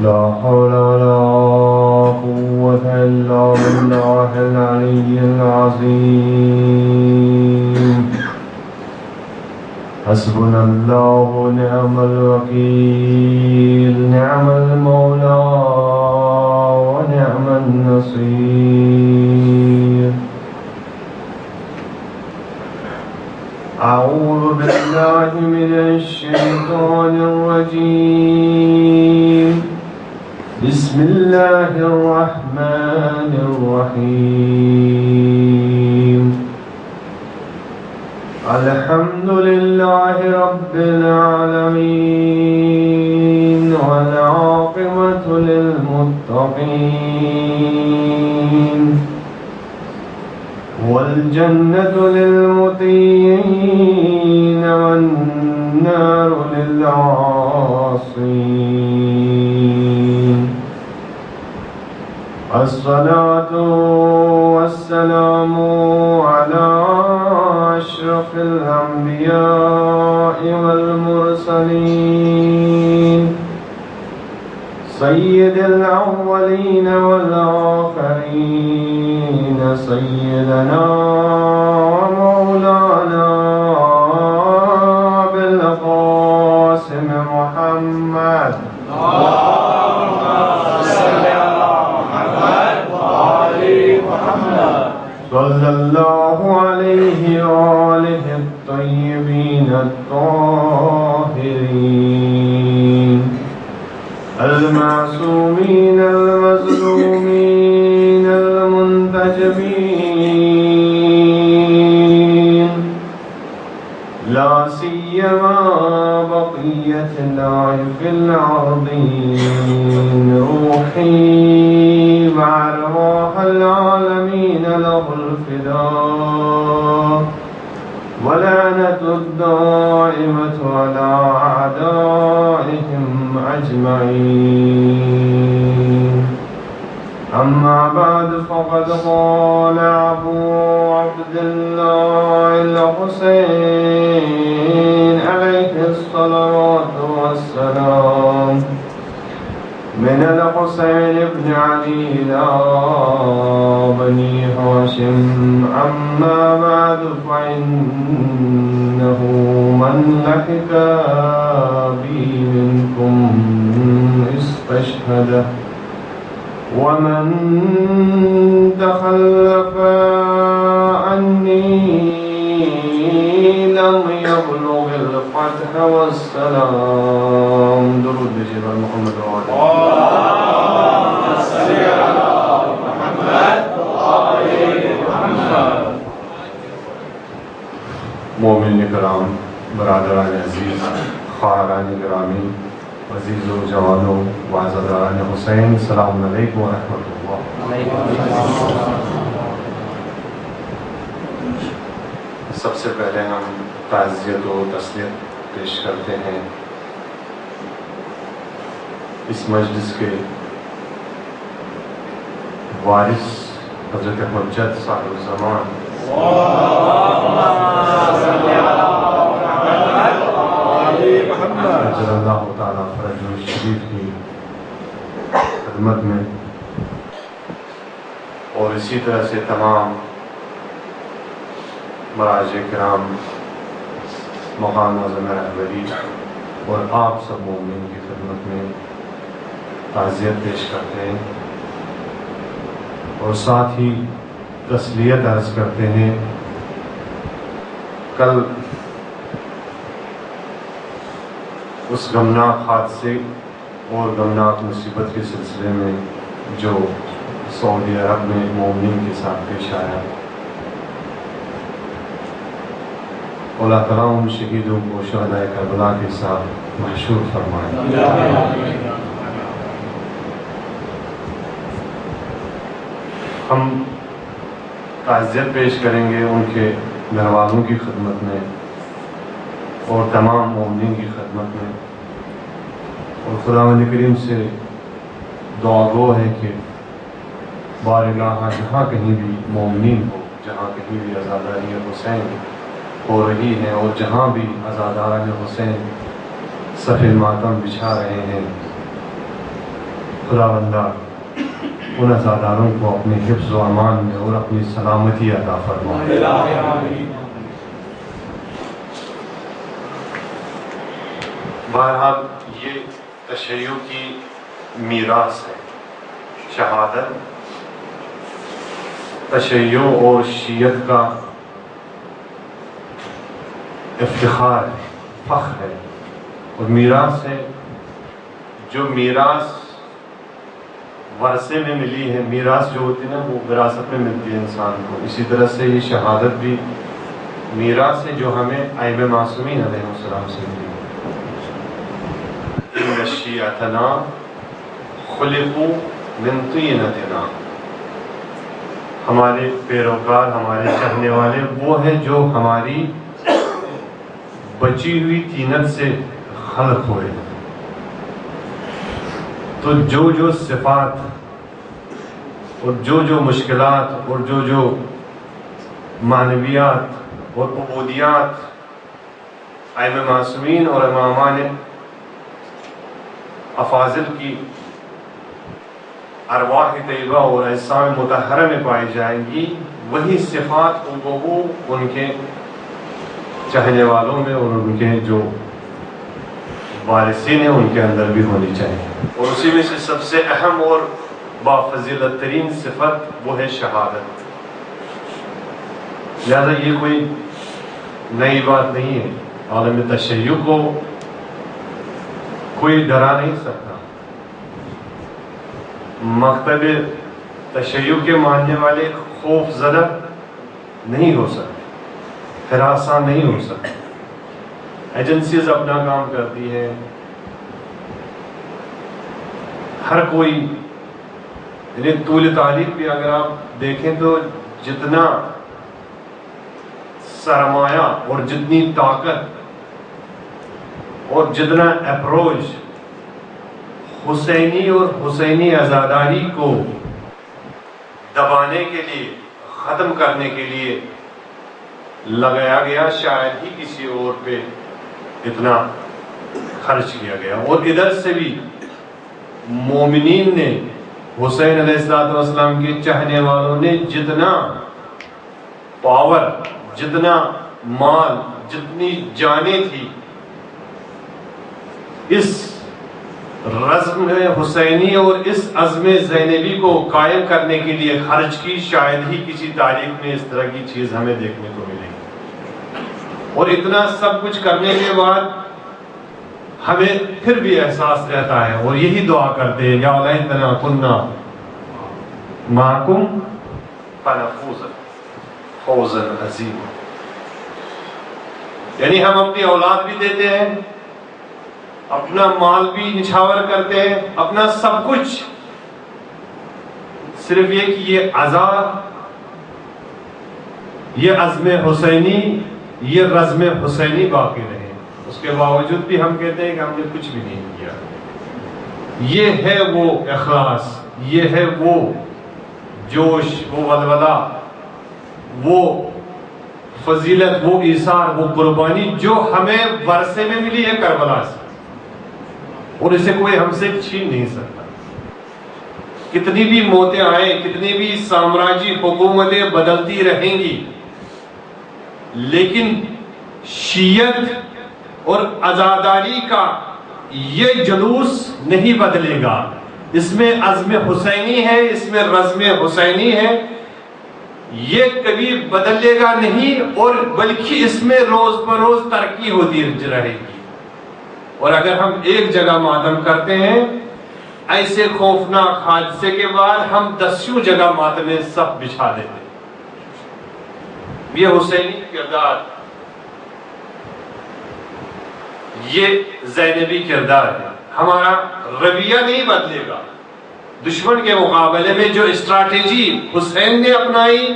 لا حول ولا قوة إلا بالله العلي العظيم. حسبنا الله ونعم الوكيل، نعم المولى ونعم النصير. أعوذ بالله من الشيطان الرجيم. بسم الله الرحمن الرحيم. الحمد لله رب العالمين، والعاقبة للمتقين، والجنة للمطيعين، والنار للعاصين. الصلاة والسلام على أشرف الأنبياء والمرسلين، سيد الأولين والآخرين، سيدنا ومولانا أبي القاسم محمد. صلى الله عليه وآله الطيبين الطاهرين، المعصومين المظلومين المنتجبين، لا سيما بقية الله في الأرضين. روحي مع أرواح العالمين له الفداء، ولعنة الدائمة على أعدائهم أجمعين. أما بعد، فقد قال أبو عبد الله الحسين عليه الصلاة والسلام: من الحسين بن علي إلى بني هاشم، أما بعد فإنه من لحق بي منكم استشهد، ومن تخلف عني لم يبلغ الفتح والسلام. درود بجبر محمد وعلى اللهم صل على محمد وآل محمد. مومن کرام، برادران عزیز، خواہران گرامی، عزیز و جوانوں و عزیزان حسین، السلام علیکم ورحمۃ اللہ. سب سے پہلے ہم تعزیت و تسلیت پیش کرتے ہیں اس مجلس کے وارث حضرت حجت صاحب الزمان اجل اللہ تعالیٰ فرج شریف کی خدمت میں، اور اسی طرح سے تمام مراجع کرام، مقام اعظم رہبری اور آپ سب مومنین کی خدمت میں تعزیت پیش کرتے ہیں، اور ساتھ ہی تسلیت عرض کرتے ہیں. کل اس غمناک حادثے اور غمناک مصیبت کے سلسلے میں جو سعودی عرب میں مومنین کے ساتھ پیش آیا، اللہ تعالیٰ ان شہیدوں کو شہدائے کربلا کے ساتھ محشور فرمائے. ہم تعزیت پیش کریں گے ان کے گھر والوں کی خدمت میں اور تمام مومنین کی خدمت میں، اور خداوند کریم سے دعا گو ہے کہ بارگاہ جہاں کہیں بھی مومنین ہو، جہاں کہیں بھی عزاداری حسین ہو رہی ہیں، اور جہاں بھی عزاداران حسین صف ماتم بچھا رہے ہیں، خداوندہ ان عزاداروں کو اپنے حفظ و امان میں اور اپنی سلامتی عطا فرمائے۔ بہرحال یہ تشیع کی میراث ہے، شہادت تشیع اور شیعت کا افتخار ہے، فخر ہے اور میراث ہے، جو میراث ورثے میں ملی ہے۔ میراث جو ہوتی ہے نا وہ وراثت میں ملتی ہے انسان کو، اسی طرح سے یہ شہادت بھی میراث ہے جو ہمیں ائمہ معصومین علیہ السلام سے ملی ہے۔ ان شیعتنا خلقوا من طینتنا، ہمارے پیروکار، ہمارے چاہنے والے وہ ہیں جو ہماری بچی ہوئی طینت سے خلق ہوئے۔ تو جو صفات اور جو مشکلات اور جو معنویات اور عبودیات ائمہ معصومین اور امامان افاضل کی ارواح طیبہ اور اجسام مطہرہ میں پائی جائیں گی، وہی صفات ان کے چاہنے والوں میں اور ان کے جو وارثین ہیں ان کے اندر بھی ہونی چاہیے۔ اور اسی میں سے سب سے اہم اور بافضیلت ترین صفت وہ ہے شہادت۔ لہذا یہ کوئی نئی بات نہیں ہے، عالم تشیع کو کوئی ڈرا نہیں سکتا۔ مکتب تشیع کے ماننے والے خوف زدہ نہیں ہو سکتے، ہراساں نہیں ہو سکتے۔ ایجنسیز اپنا کام کرتی ہے، ہر کوئی، یعنی طول تاریخ بھی اگر آپ دیکھیں تو جتنا سرمایہ اور جتنی طاقت اور جتنا اپروچ حسینی اور حسینی عزاداری کو دبانے کے لیے، ختم کرنے کے لیے لگایا گیا، شاید ہی کسی اور پہ اتنا خرچ کیا گیا۔ اور ادھر سے بھی مومنین نے، حسین علیہ السلام کے چاہنے والوں نے جتنا پاور، جتنا مال، جتنی جانیں تھی اس رزم حسینی اور اس عزم زینبی کو قائم کرنے کے لیے خرچ کی، شاید ہی کسی تاریخ میں اس طرح کی چیز ہمیں دیکھنے کو ملے گی۔ اور اتنا سب کچھ کرنے کے بعد ہمیں پھر بھی احساس رہتا ہے اور یہی دعا کرتے ہیں، یا لیتنا کنا معکم فنفوز فوزا عظیما، یعنی ہم اپنی اولاد بھی دیتے ہیں، اپنا مال بھی نچھاور کرتے ہیں، اپنا سب کچھ، صرف یہ کہ یہ عزا، یہ عزم حسینی، یہ رزم حسینی باقی رہے۔ اس کے باوجود بھی ہم کہتے ہیں کہ ہم نے کچھ بھی نہیں کیا۔ یہ ہے وہ اخلاص، یہ ہے وہ جوش، وہ ولولہ، وہ فضیلت، وہ ایثار، وہ قربانی جو ہمیں ورثے میں ملی ہے کربلا سے، اور اسے کوئی ہم سے چھین نہیں سکتا۔ کتنی بھی موتیں آئیں، کتنی بھی سامراجی حکومتیں بدلتی رہیں گی، لیکن شیعت اور عزاداری کا یہ جلوس نہیں بدلے گا۔ اس میں عزم حسینی ہے، اس میں رزم حسینی ہے، یہ کبھی بدلے گا نہیں، اور بلکہ اس میں روز بروز ترقی ہوتی رہے گی۔ اور اگر ہم ایک جگہ ماتم کرتے ہیں، ایسے خوفناک حادثے کے بعد ہم 10 جگہ ماتم صف بچھا دیتے ہیں۔ یہ حسینی کردار، یہ زینبی کردار ہے۔ ہمارا رویہ نہیں بدلے گا۔ دشمن کے مقابلے میں جو اسٹریٹجی حسین نے اپنائی،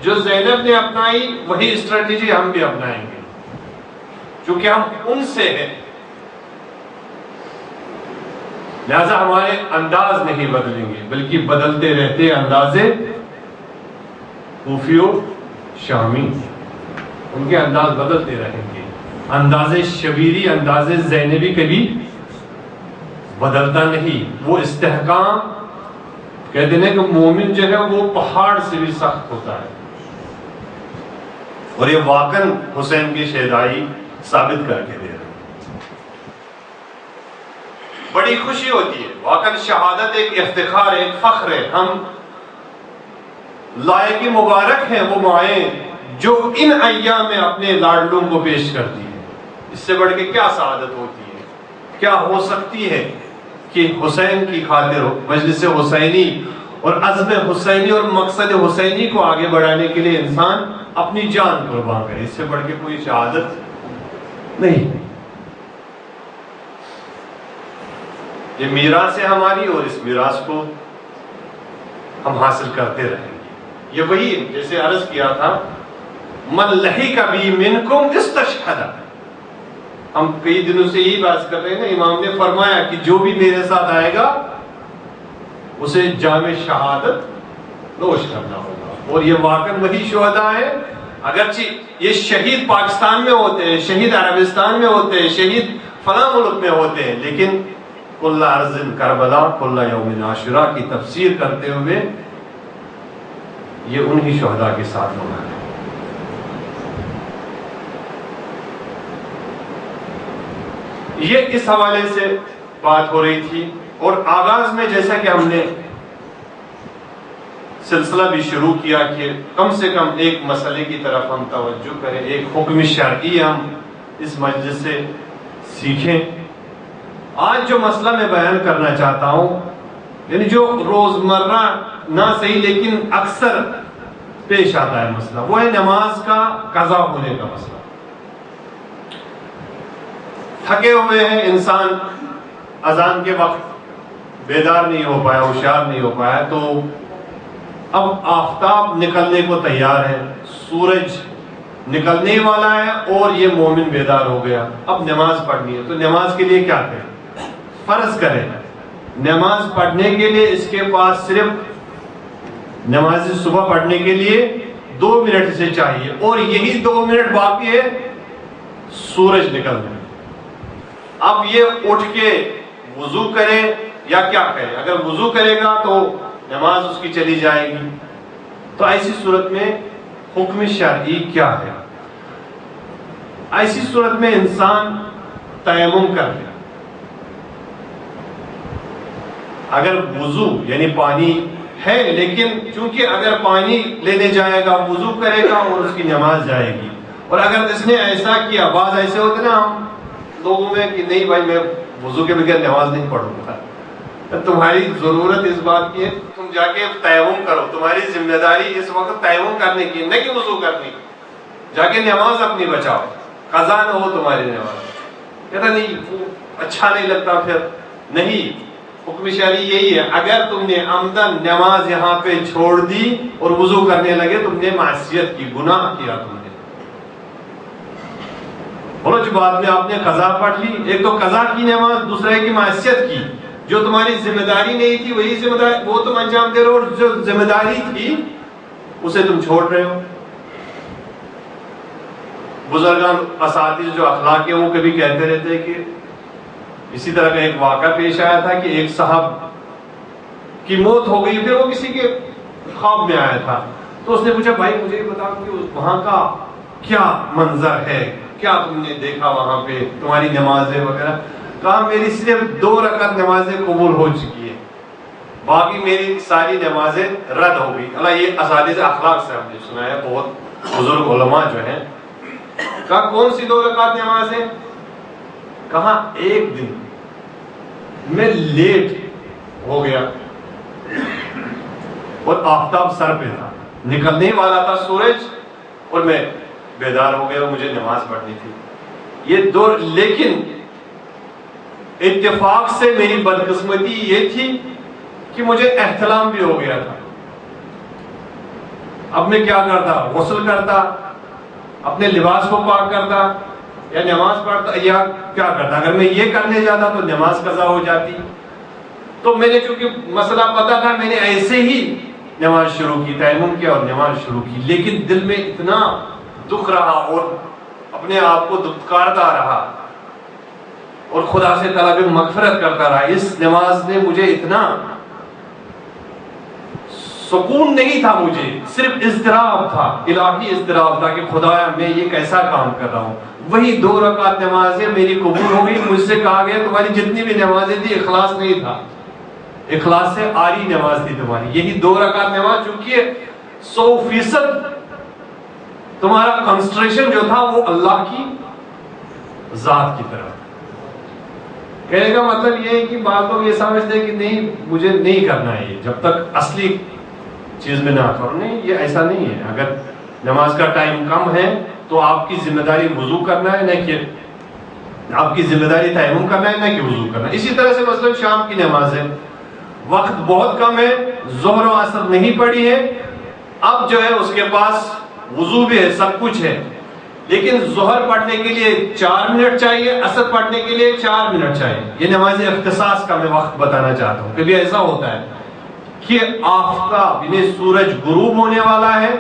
جو زینب نے اپنائی، وہی اسٹریٹجی ہم بھی اپنائیں گے، کیونکہ ہم ان سے ہیں۔ لہذا ہمارے انداز نہیں بدلیں گے، بلکہ بدلتے رہتے انداز کوفی و شامی، ان کے انداز بدلتے رہیں گے۔ انداز شبیری، انداز زینبی کبھی بدلتا نہیں، وہ استحکام کہتے ہیں کہ مومن جو ہے وہ پہاڑ سے بھی سخت ہوتا ہے، اور یہ واقعاً حسین کی شہدائی ثابت کر کے دے رہے ہیں۔ بڑی خوشی ہوتی ہے، واقعاً شہادت ایک افتخار، ایک فخر ہے۔ ہم لائق مبارک ہیں وہ مائیں جو ان ایام میں اپنے لاڈلوں کو پیش کرتی ہیں۔ اس سے بڑھ کے کیا سعادت ہوتی ہے، کیا ہو سکتی ہے کہ حسین کی خاطر مجلس حسینی اور عزم حسینی اور مقصد حسینی کو آگے بڑھانے کے لیے انسان اپنی جان قربان کرے۔ اس سے بڑھ کے کوئی شہادت نہیں۔ یہ میراث ہے ہماری، اور اس میراث کو ہم حاصل کرتے رہیں گے۔ یہ وہی جیسے عرض کیا تھا، من لحق بی منکم استشہد، ہم کئی دنوں سے یہی بات کر رہے ہیں نا، امام نے فرمایا کہ جو بھی میرے ساتھ آئے گا اسے جام شہادت نوش کرنا ہوگا، اور یہ واقعاً وہی شہداء ہیں۔ اگرچہ یہ شہید پاکستان میں ہوتے ہیں، شہید عربستان میں ہوتے ہیں، شہید فلاں ملک میں ہوتے ہیں، لیکن کل ارض کربلا کل یوم عاشوراء کی تفسیر کرتے ہوئے یہ انہی شہداء کے ساتھ ہونا ہے۔ یہ اس حوالے سے بات ہو رہی تھی، اور آغاز میں جیسا کہ ہم نے سلسلہ بھی شروع کیا کہ کم سے کم ایک مسئلے کی طرف ہم توجہ کریں، ایک حکم شرعی ہم اس مجلس سے سیکھیں۔ آج جو مسئلہ میں بیان کرنا چاہتا ہوں، یعنی جو روزمرہ نہ صحیح لیکن اکثر پیش آتا ہے مسئلہ، وہ ہے نماز کا قضا ہونے کا مسئلہ۔ تھکے ہوئے ہیں انسان، اذان کے وقت بیدار نہیں ہو پایا، ہوشیار نہیں ہو پایا، تو اب آفتاب نکلنے کو تیار ہے، سورج نکلنے والا ہے، اور یہ مومن بیدار ہو گیا، اب نماز پڑھنی ہے۔ تو نماز کے لیے کیا کریں؟ فرض کریں نماز پڑھنے کے لیے اس کے پاس صرف نماز صبح پڑھنے کے لیے 2 منٹ سے چاہیے، اور یہی 2 منٹ باقی ہے سورج نکلنے۔ اب یہ اٹھ کے وضو کرے یا کیا کرے؟ اگر وضو کرے گا تو نماز اس کی چلی جائے گی۔ تو ایسی صورت میں حکم شرعی کیا ہے؟ ایسی صورت میں انسان تیمم کر لے۔ اگر وضو یعنی پانی ہے، لیکن چونکہ اگر پانی لینے جائے گا وضو کرے گا اور اس کی نماز جائے گی، اور اگر اس نے ایسا کیا، بعض ایسے ہوتے نا ہم لوگوں میں کہ نہیں بھائی میں وضو کے بغیر نماز نہیں پڑھوں گا، تمہاری ضرورت اس بات کی ہے تم جا کے تیمم کرو، تمہاری ذمہ داری اس وقت تیمم کرنے کی نہ کہ وضو کرنے کی، جا کے نماز اپنی بچاؤ، قضا نہ ہو تمہاری نماز۔ کہتا نہیں وہ اچھا نہیں لگتا، پھر نہیں، حکم شرعی یہی ہے، اگر تم نے عمدن نماز یہاں پہ چھوڑ دی اور وضو کرنے لگے، تم نے معصیت کی، گناہ کیا تم نے۔ بولو جو بعد میں آپ نے قضا پڑھ لی، ایک تو قضا کی نماز، دوسرے کی معصیت کی، جو تمہاری ذمہ داری نہیں تھی وہی ذمہ داری وہ تم انجام دے رہے ہو، اور جو ذمہ داری تھی اسے تم چھوڑ رہے ہو۔ بزرگان اساتذہ جو اخلاق ہیں وہ کبھی کہتے رہتے ہیں کہ اسی طرح کا ایک واقعہ پیش آیا تھا کہ ایک صاحب کی موت ہو گئی، پھر وہ کسی کے خواب میں آیا تھا، تو اس نے پوچھا بھائی مجھے بتاؤ کہ وہاں کا کیا منظر ہے، کیا تم نے دیکھا وہاں پہ، تمہاری نمازیں وغیرہ؟ کہا میری صرف 2 رکعت نمازیں قبول ہو چکی ہیں، باقی میری ساری نمازیں رد ہو گئی۔ اللہ یہ اساتذہ اخلاق سے ہم نے سنا ہے، بہت بزرگ علماء جو ہیں۔ کہا کون سی 2 رکعت نمازیں؟ کہا ایک دن میں لیٹ ہو گیا اور آفتاب سر پہ تھا، نکلنے والا تھا سورج، اور میں بیدار ہو گیا، مجھے نماز پڑھنی تھی۔ یہ 2، لیکن اتفاق سے میری بدقسمتی یہ تھی کہ مجھے احتلام بھی ہو گیا تھا۔ اب میں کیا کرتا؟ غسل کرتا، اپنے لباس کو پاک کرتا، یا نماز پڑھتا، یا کیا کرتا؟ اگر میں یہ کرنے جاتا تو نماز قضا ہو جاتی۔ تو میں نے چونکہ مسئلہ پتا تھا، میں نے ایسے ہی نماز شروع کی، تیمم کیا اور نماز شروع کی، لیکن دل میں اتنا دکھ رہا اور اپنے آپ کو دھتکارتا رہا اور خدا سے طلب مغفرت کرتا رہا. اس نماز نے مجھے اتنا سکون نہیں تھا، مجھے صرف اضطراب تھا، الہی اضطراب تھا کہ خدایا میں یہ کیسا کام کر رہا ہوں. وہی 2 رکعت نمازیں میری قبول ہو گئی. مجھ سے کہا گیا تمہاری جتنی بھی نمازیں تھی اخلاص نہیں تھا، اخلاص سے آری نماز تھی تمہاری. یہی 2 رکعت نماز چونکہ 100% تمہارا کنسنٹریشن جو تھا وہ اللہ کی ذات کی طرف. کہنے کا مطلب یہ ہے کہ بعض لوگ یہ سمجھتے ہیں کہ نہیں مجھے نہیں کرنا ہے یہ جب تک اصلی چیز میں نہ کرو. نہیں، یہ ایسا نہیں ہے. اگر نماز کا ٹائم کم ہے تو آپ کی ذمہ داری وضو کرنا ہے، نہ کہ آپ کی ذمہ داری تیمم کرنا ہے، نہ کہ وضو کرنا ہے. اسی طرح سے مثلا شام کی نماز ہے، وقت بہت کم ہے، ظہر و عصر نہیں پڑی ہے، اب جو ہے اس کے پاس وضو بھی ہے، سب کچھ ہے، لیکن ظہر پڑھنے کے لیے 4 منٹ چاہیے، عصر پڑھنے کے لیے 4 منٹ چاہیے. یہ نماز اختصاص کا میں وقت بتانا چاہتا ہوں. کبھی ایسا ہوتا ہے کہ آفتاب یعنی سورج غروب ہونے والا ہے،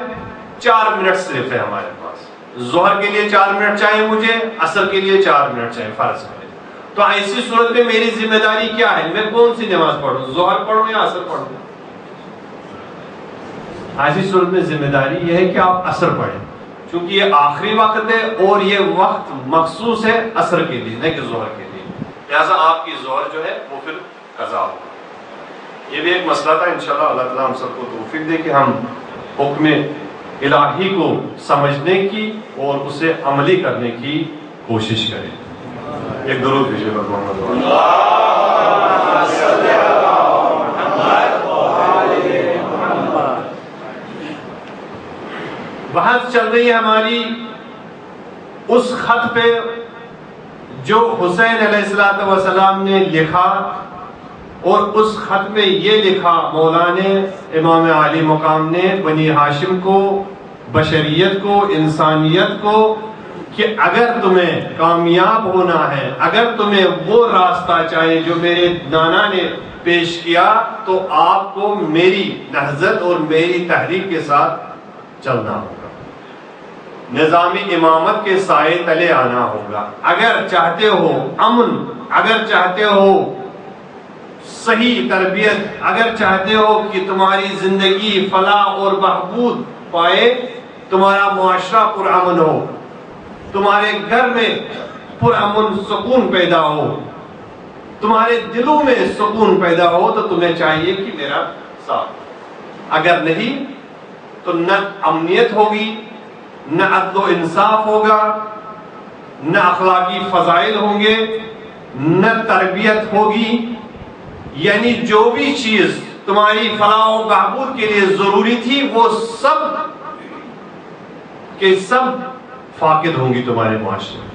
4 منٹ صرف ہے ہمارے پاس. ظہر کے لیے 4 منٹ چاہیے مجھے، عصر کے لیے 4 منٹ چاہیے فرض کریں. تو ایسی صورت میں میری ذمہ داری کیا ہے؟ میں کون سی نماز پڑھوں؟ ظہر پڑھوں یا عصر پڑھوں؟ ایسی صورت میں ذمہ داری یہ ہے کہ آپ عصر پڑھیں، چونکہ یہ آخری وقت ہے اور یہ وقت مخصوص ہے عصر کے لیے، نہ کہ ظہر کے لیے. لہٰذا آپ کی ظہر جو ہے وہ پھر قضا ہوگا. یہ بھی ایک مسئلہ تھا. انشاءاللہ اللہ تعالیٰ ہم سب کو توفیق دے کہ ہم حکم الہی کو سمجھنے کی اور اسے عملی کرنے کی کوشش کریں. ایک درود بھیجیے محمد. بحث چل رہی ہے ہماری اس خط پہ جو حسین علیہ السلام نے لکھا، اور اس خط میں یہ لکھا مولانا امام عالی مقام نے بنی ہاشم کو، بشریت کو، انسانیت کو، کہ اگر تمہیں کامیاب ہونا ہے، اگر تمہیں وہ راستہ چاہیے جو میرے نانا نے پیش کیا، تو آپ کو میری نہضت اور میری تحریک کے ساتھ چلنا ہوگا، نظام امامت کے سائے تلے آنا ہوگا. اگر چاہتے ہو امن، اگر چاہتے ہو صحیح تربیت، اگر چاہتے ہو کہ تمہاری زندگی فلاح اور بہبود پائے، تمہارا معاشرہ پرامن ہو، تمہارے گھر میں پرامن سکون پیدا ہو، تمہارے دلوں میں سکون پیدا ہو، تو تمہیں چاہیے کہ میرا ساتھ. اگر نہیں تو نہ امنیت ہوگی، نہ عدل و انصاف ہوگا، نہ اخلاقی فضائل ہوں گے، نہ تربیت ہوگی. یعنی جو بھی چیز تمہاری فلاح و بہبود کے لیے ضروری تھی وہ سب کے سب فاقد ہوں گی تمہارے معاشرے میں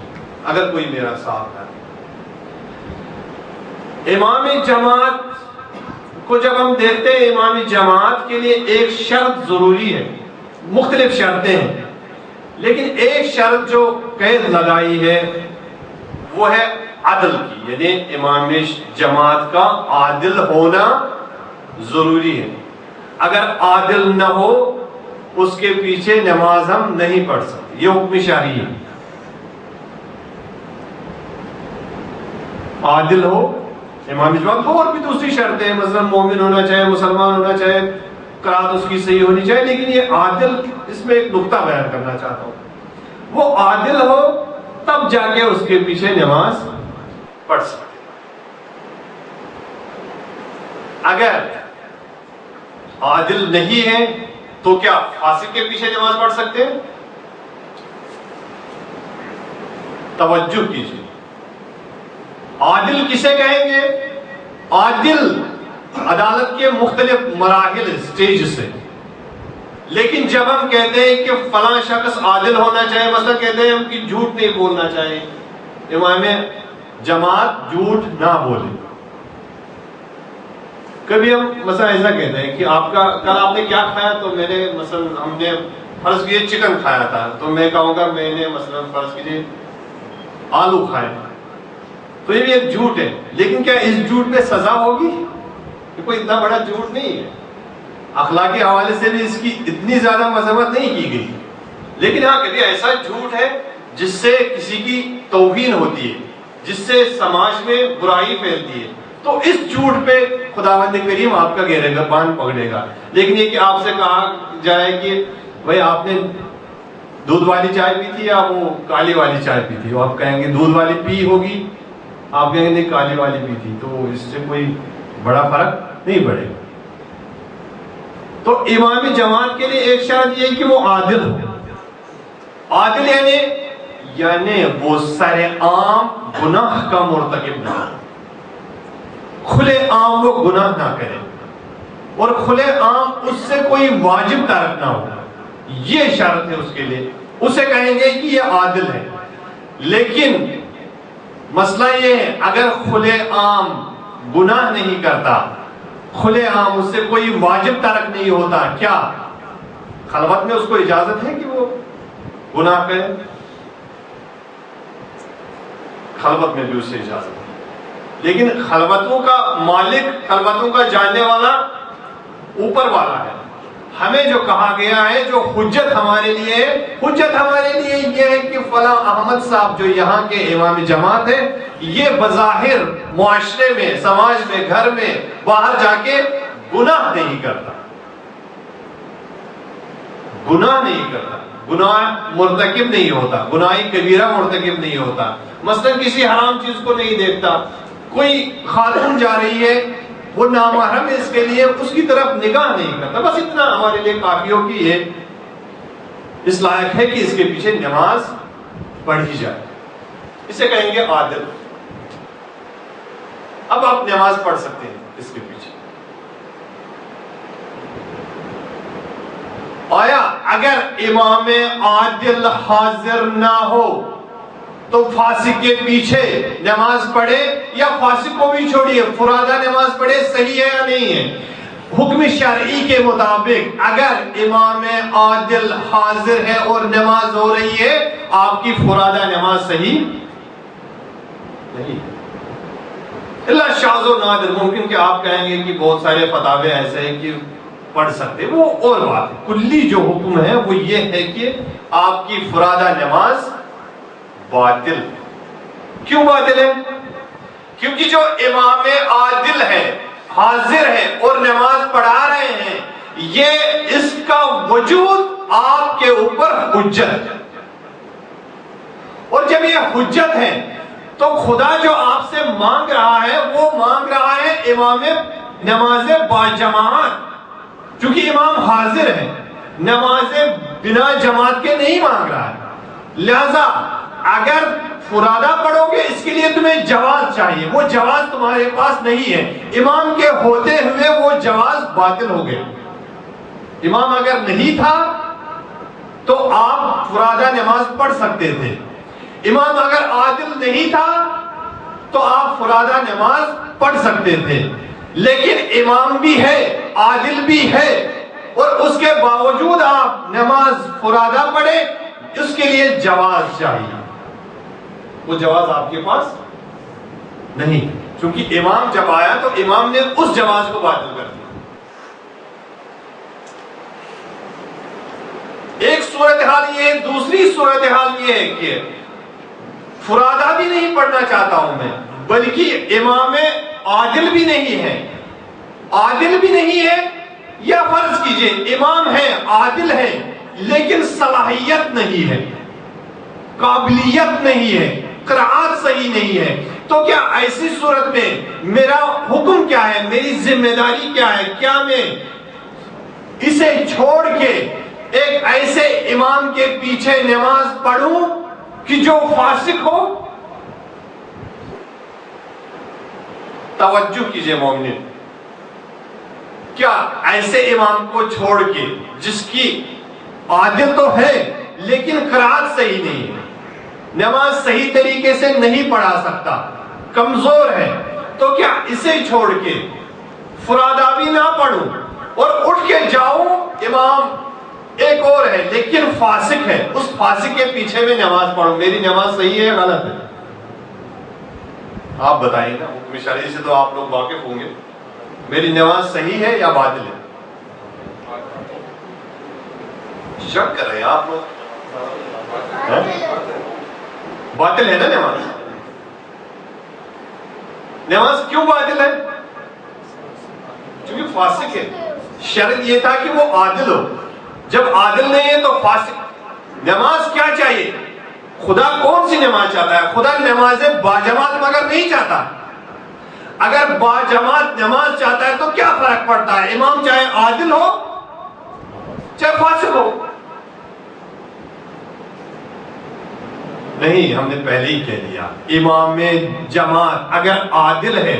اگر کوئی میرا ساتھ ہے. امام جماعت کو جب ہم دیکھتے ہیں، امام جماعت کے لیے ایک شرط ضروری ہے، مختلف شرطیں ہیں، لیکن ایک شرط جو قید لگائی ہے وہ ہے عدل کی. یعنی امام جماعت کا عادل ہونا ضروری ہے. اگر عادل نہ ہو اس کے پیچھے نماز ہم نہیں پڑھ سکتے. یہ حکم شرعی ہے. عادل ہو امام جماعت کو. اور بھی دوسری شرطیں ہیں، مثلا مومن ہونا چاہیے، مسلمان ہونا چاہیے، قرات اس کی صحیح ہونی چاہیے. لیکن یہ عادل، اس میں ایک نقطہ بیان کرنا چاہتا ہوں، وہ عادل ہو تب جا کے اس کے پیچھے نماز پڑھ سکتے. اگر عادل نہیں ہے تو کیا فاسق کے پیچھے نماز پڑھ سکتے ہیں؟ توجہ کیجیے. عادل کسے کہیں گے؟ عادل عدالت کے مختلف مراحل، سٹیج سے. لیکن جب ہم کہتے ہیں کہ فلاں شخص عادل ہونا چاہیے، مثلا کہتے ہیں ہم کہ جھوٹ نہیں بولنا چاہیے، امام جماعت جھوٹ نہ بولے. کبھی ہم مثلا ایسا کہتے ہیں کہ آپ کا کل آپ نے کیا کھایا، تو میں نے مثلا ہم نے فرض کیجیے چکن کھایا تھا، تو میں کہوں گا میں نے مثلا فرض کیجیے آلو کھائے. تو یہ بھی ایک جھوٹ ہے. لیکن کیا اس جھوٹ میں سزا ہوگی؟ یہ کوئی اتنا بڑا جھوٹ نہیں ہے. اخلاقی حوالے سے بھی اس کی اتنی زیادہ مذمت نہیں کی گئی. لیکن ہاں کبھی ایسا جھوٹ ہے جس سے کسی کی توہین ہوتی ہے، جس سے سماج میں برائی پھیلتی ہے، تو اس جھوٹ پہ خداوند کریم آپ کا گریبان پکڑے گا۔ لیکن یہ کہ آپ سے کہا جائے کہ بھائی آپ نے دودھ والی چائے پی تھی یا وہ کالی والی چائے پی تھی، وہ آپ کہیں گے دودھ والی پی ہوگی، آپ کہیں گے نہیں کالی والی پی تھی، تو اس سے کوئی بڑا فرق نہیں پڑے گا۔ تو امام جماعت کے لیے ایک شرط یہ ہے کہ وہ عادل ہو۔ عادل یعنی وہ سر عام گناہ کا مرتکب نہ ہو، کھلے عام وہ گناہ نہ کرے، اور کھلے عام اس سے کوئی واجب ترک نہ ہو، یہ شرط ہے اس کے لیے، اسے کہیں گے کہ یہ عادل ہے۔ لیکن مسئلہ یہ ہے اگر کھلے عام گناہ نہیں کرتا، کھلے عام اس سے کوئی واجب ترک نہیں ہوتا، کیا خلوت میں اس کو اجازت ہے کہ وہ گناہ کرے؟ خلوت میں بھی اسے اجازت ہے، لیکن خلوتوں کا مالک، خلوتوں کا جاننے والا اوپر والا ہے۔ ہمیں جو کہا گیا ہے، جو حجت ہمارے لیے ہے، حجت ہمارے لیے یہ ہے کہ فلاں احمد صاحب جو یہاں کے امام جماعت ہے، یہ بظاہر معاشرے میں، سماج میں، گھر میں، باہر جا کے گناہ نہیں کرتا، گناہ نہیں کرتا، گناہ مرتکب نہیں ہوتا، گناہ کبیرہ مرتکب نہیں ہوتا، مثلا کسی حرام چیز کو نہیں دیکھتا، کوئی خاتون جا رہی ہے وہ نامحرم ہے، اس کے لیے اس کی طرف نگاہ نہیں کرتا، بس اتنا ہمارے لیے کافی ہو کہ یہ اس لائق ہے کہ اس کے پیچھے نماز پڑھی جائے، اسے کہیں گے عادل۔ اب آپ نماز پڑھ سکتے ہیں اس کے پیچھے۔ آیا اگر امام عادل حاضر نہ ہو تو فاسق کے پیچھے نماز پڑھے یا فاسق کو بھی چھوڑیے فرادہ نماز پڑھے، صحیح ہے یا نہیں ہے؟ حکم شرعی کے مطابق اگر امام عادل حاضر ہے اور نماز ہو رہی ہے، آپ کی فرادہ نماز صحیح نہیں، اللہ شاذ و نادر، ممکن کہ آپ کہیں گے کہ بہت سارے فتاوے ایسے ہیں کہ پڑھ سکتے، وہ اور بات ہے۔ کلی جو حکم ہے وہ یہ ہے کہ آپ کی فرادہ نماز باطل۔ کیوں باطل ہے؟ کیونکہ جو امام عادل ہے، حاضر ہے اور نماز پڑھا رہے ہیں، یہ اس کا وجود آپ کے اوپر حجت، اور جب یہ حجت ہے تو خدا جو آپ سے مانگ رہا ہے وہ مانگ رہا ہے امام نماز باجماعت، چونکہ امام حاضر ہے، نماز بنا جماعت کے نہیں مانگ رہا ہے، لہذا اگر فرادہ پڑھو گے اس کے لیے تمہیں جواز چاہیے، وہ جواز تمہارے پاس نہیں ہے، امام کے ہوتے ہوئے وہ جواز باطل ہو گئے۔ امام اگر نہیں تھا تو آپ فرادہ نماز پڑھ سکتے تھے، امام اگر عادل نہیں تھا تو آپ فرادہ نماز پڑھ سکتے تھے، لیکن امام بھی ہے، عادل بھی ہے، اور اس کے باوجود آپ نماز فرادہ پڑھے، اس کے لیے جواز چاہیے، وہ جواز آپ کے پاس نہیں، چونکہ امام جب آیا تو امام نے اس جواز کو باطل کر دیا۔ ایک صورتحال یہ ہے، دوسری صورتحال یہ ہے کہ فرادہ بھی نہیں پڑھنا چاہتا ہوں میں، بلکہ امام عادل بھی نہیں ہے، عادل بھی نہیں ہے، یا فرض کیجئے امام ہے، عادل ہے، لیکن صلاحیت نہیں ہے، قابلیت نہیں ہے، قرآت صحیح نہیں ہے، تو کیا ایسی صورت میں میرا حکم کیا ہے، میری ذمہ داری کیا ہے؟ کیا میں اسے چھوڑ کے ایک ایسے امام کے پیچھے نماز پڑھوں کہ جو فاسق ہو؟ توجہ کیجئے مومنین، کیا ایسے امام کو چھوڑ کے جس کی عادل تو ہے لیکن قرآت صحیح نہیں ہے، نماز صحیح طریقے سے نہیں پڑھا سکتا، کمزور ہے، تو کیا اسے چھوڑ کے فرادہ بھی نہ پڑھوں اور اٹھ کے جاؤں امام ایک اور ہے لیکن فاسق ہے، اس فاسق کے پیچھے میں نماز پڑھوں؟ میری نماز صحیح ہے غلط ہے؟ آپ بتائیں نا، حکم شرعی سے تو آپ لوگ واقف ہوں گے، میری نماز صحیح ہے یا باطل ہے؟ شک کر رہے ہیں آپ لوگ؟ باطل ہے نا نماز؟ نماز کیوں باطل ہے؟ کیونکہ فاسق ہے. شرط یہ تھا کہ وہ عادل ہو. جب عادل نہیں ہے تو فاسق. نماز کیا چاہیے؟ خدا کون سی نماز چاہتا ہے؟ خدا نماز باجماعت مگر نہیں چاہتا. اگر باجماعت نماز چاہتا ہے تو کیا فرق پڑتا ہے؟ امام چاہے عادل ہو چاہے فاسق ہو. نہیں، ہم نے پہلے ہی کہہ دیا امام جماعت اگر عادل ہے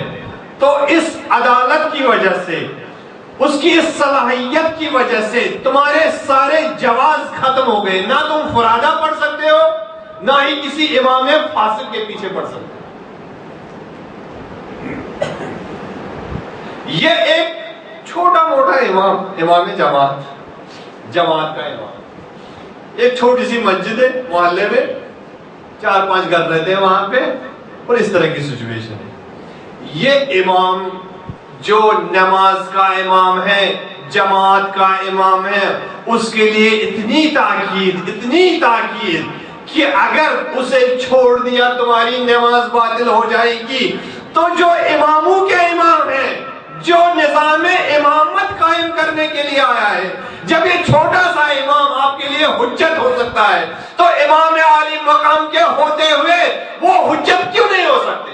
تو اس عدالت کی وجہ سے، اس کی اس صلاحیت کی وجہ سے تمہارے سارے جواز ختم ہو گئے. نہ تم فرادہ پڑھ سکتے ہو، نہ ہی کسی امام فاسق کے پیچھے پڑھ سکتے ہو. یہ ایک چھوٹا موٹا امام جماعت کا امام، ایک چھوٹی سی مسجد ہے محلے میں، 4-5 گھر رہتے ہیں وہاں پہ، اور اس طرح کی سچویشن ہے. یہ امام جو نماز کا امام ہے، جماعت کا امام ہے، اس کے لیے اتنی تاکید کہ اگر اسے چھوڑ دیا تمہاری نماز باطل ہو جائے گی. تو جو اماموں کے امام ہیں، جو نظام امامت قائم کرنے کے لیے آیا ہے، جب یہ چھوٹا سا امام آپ کے لیے حجت ہو سکتا ہے تو امام عالی مقام کے ہوتے ہوئے وہ حجت کیوں نہیں ہو سکتے؟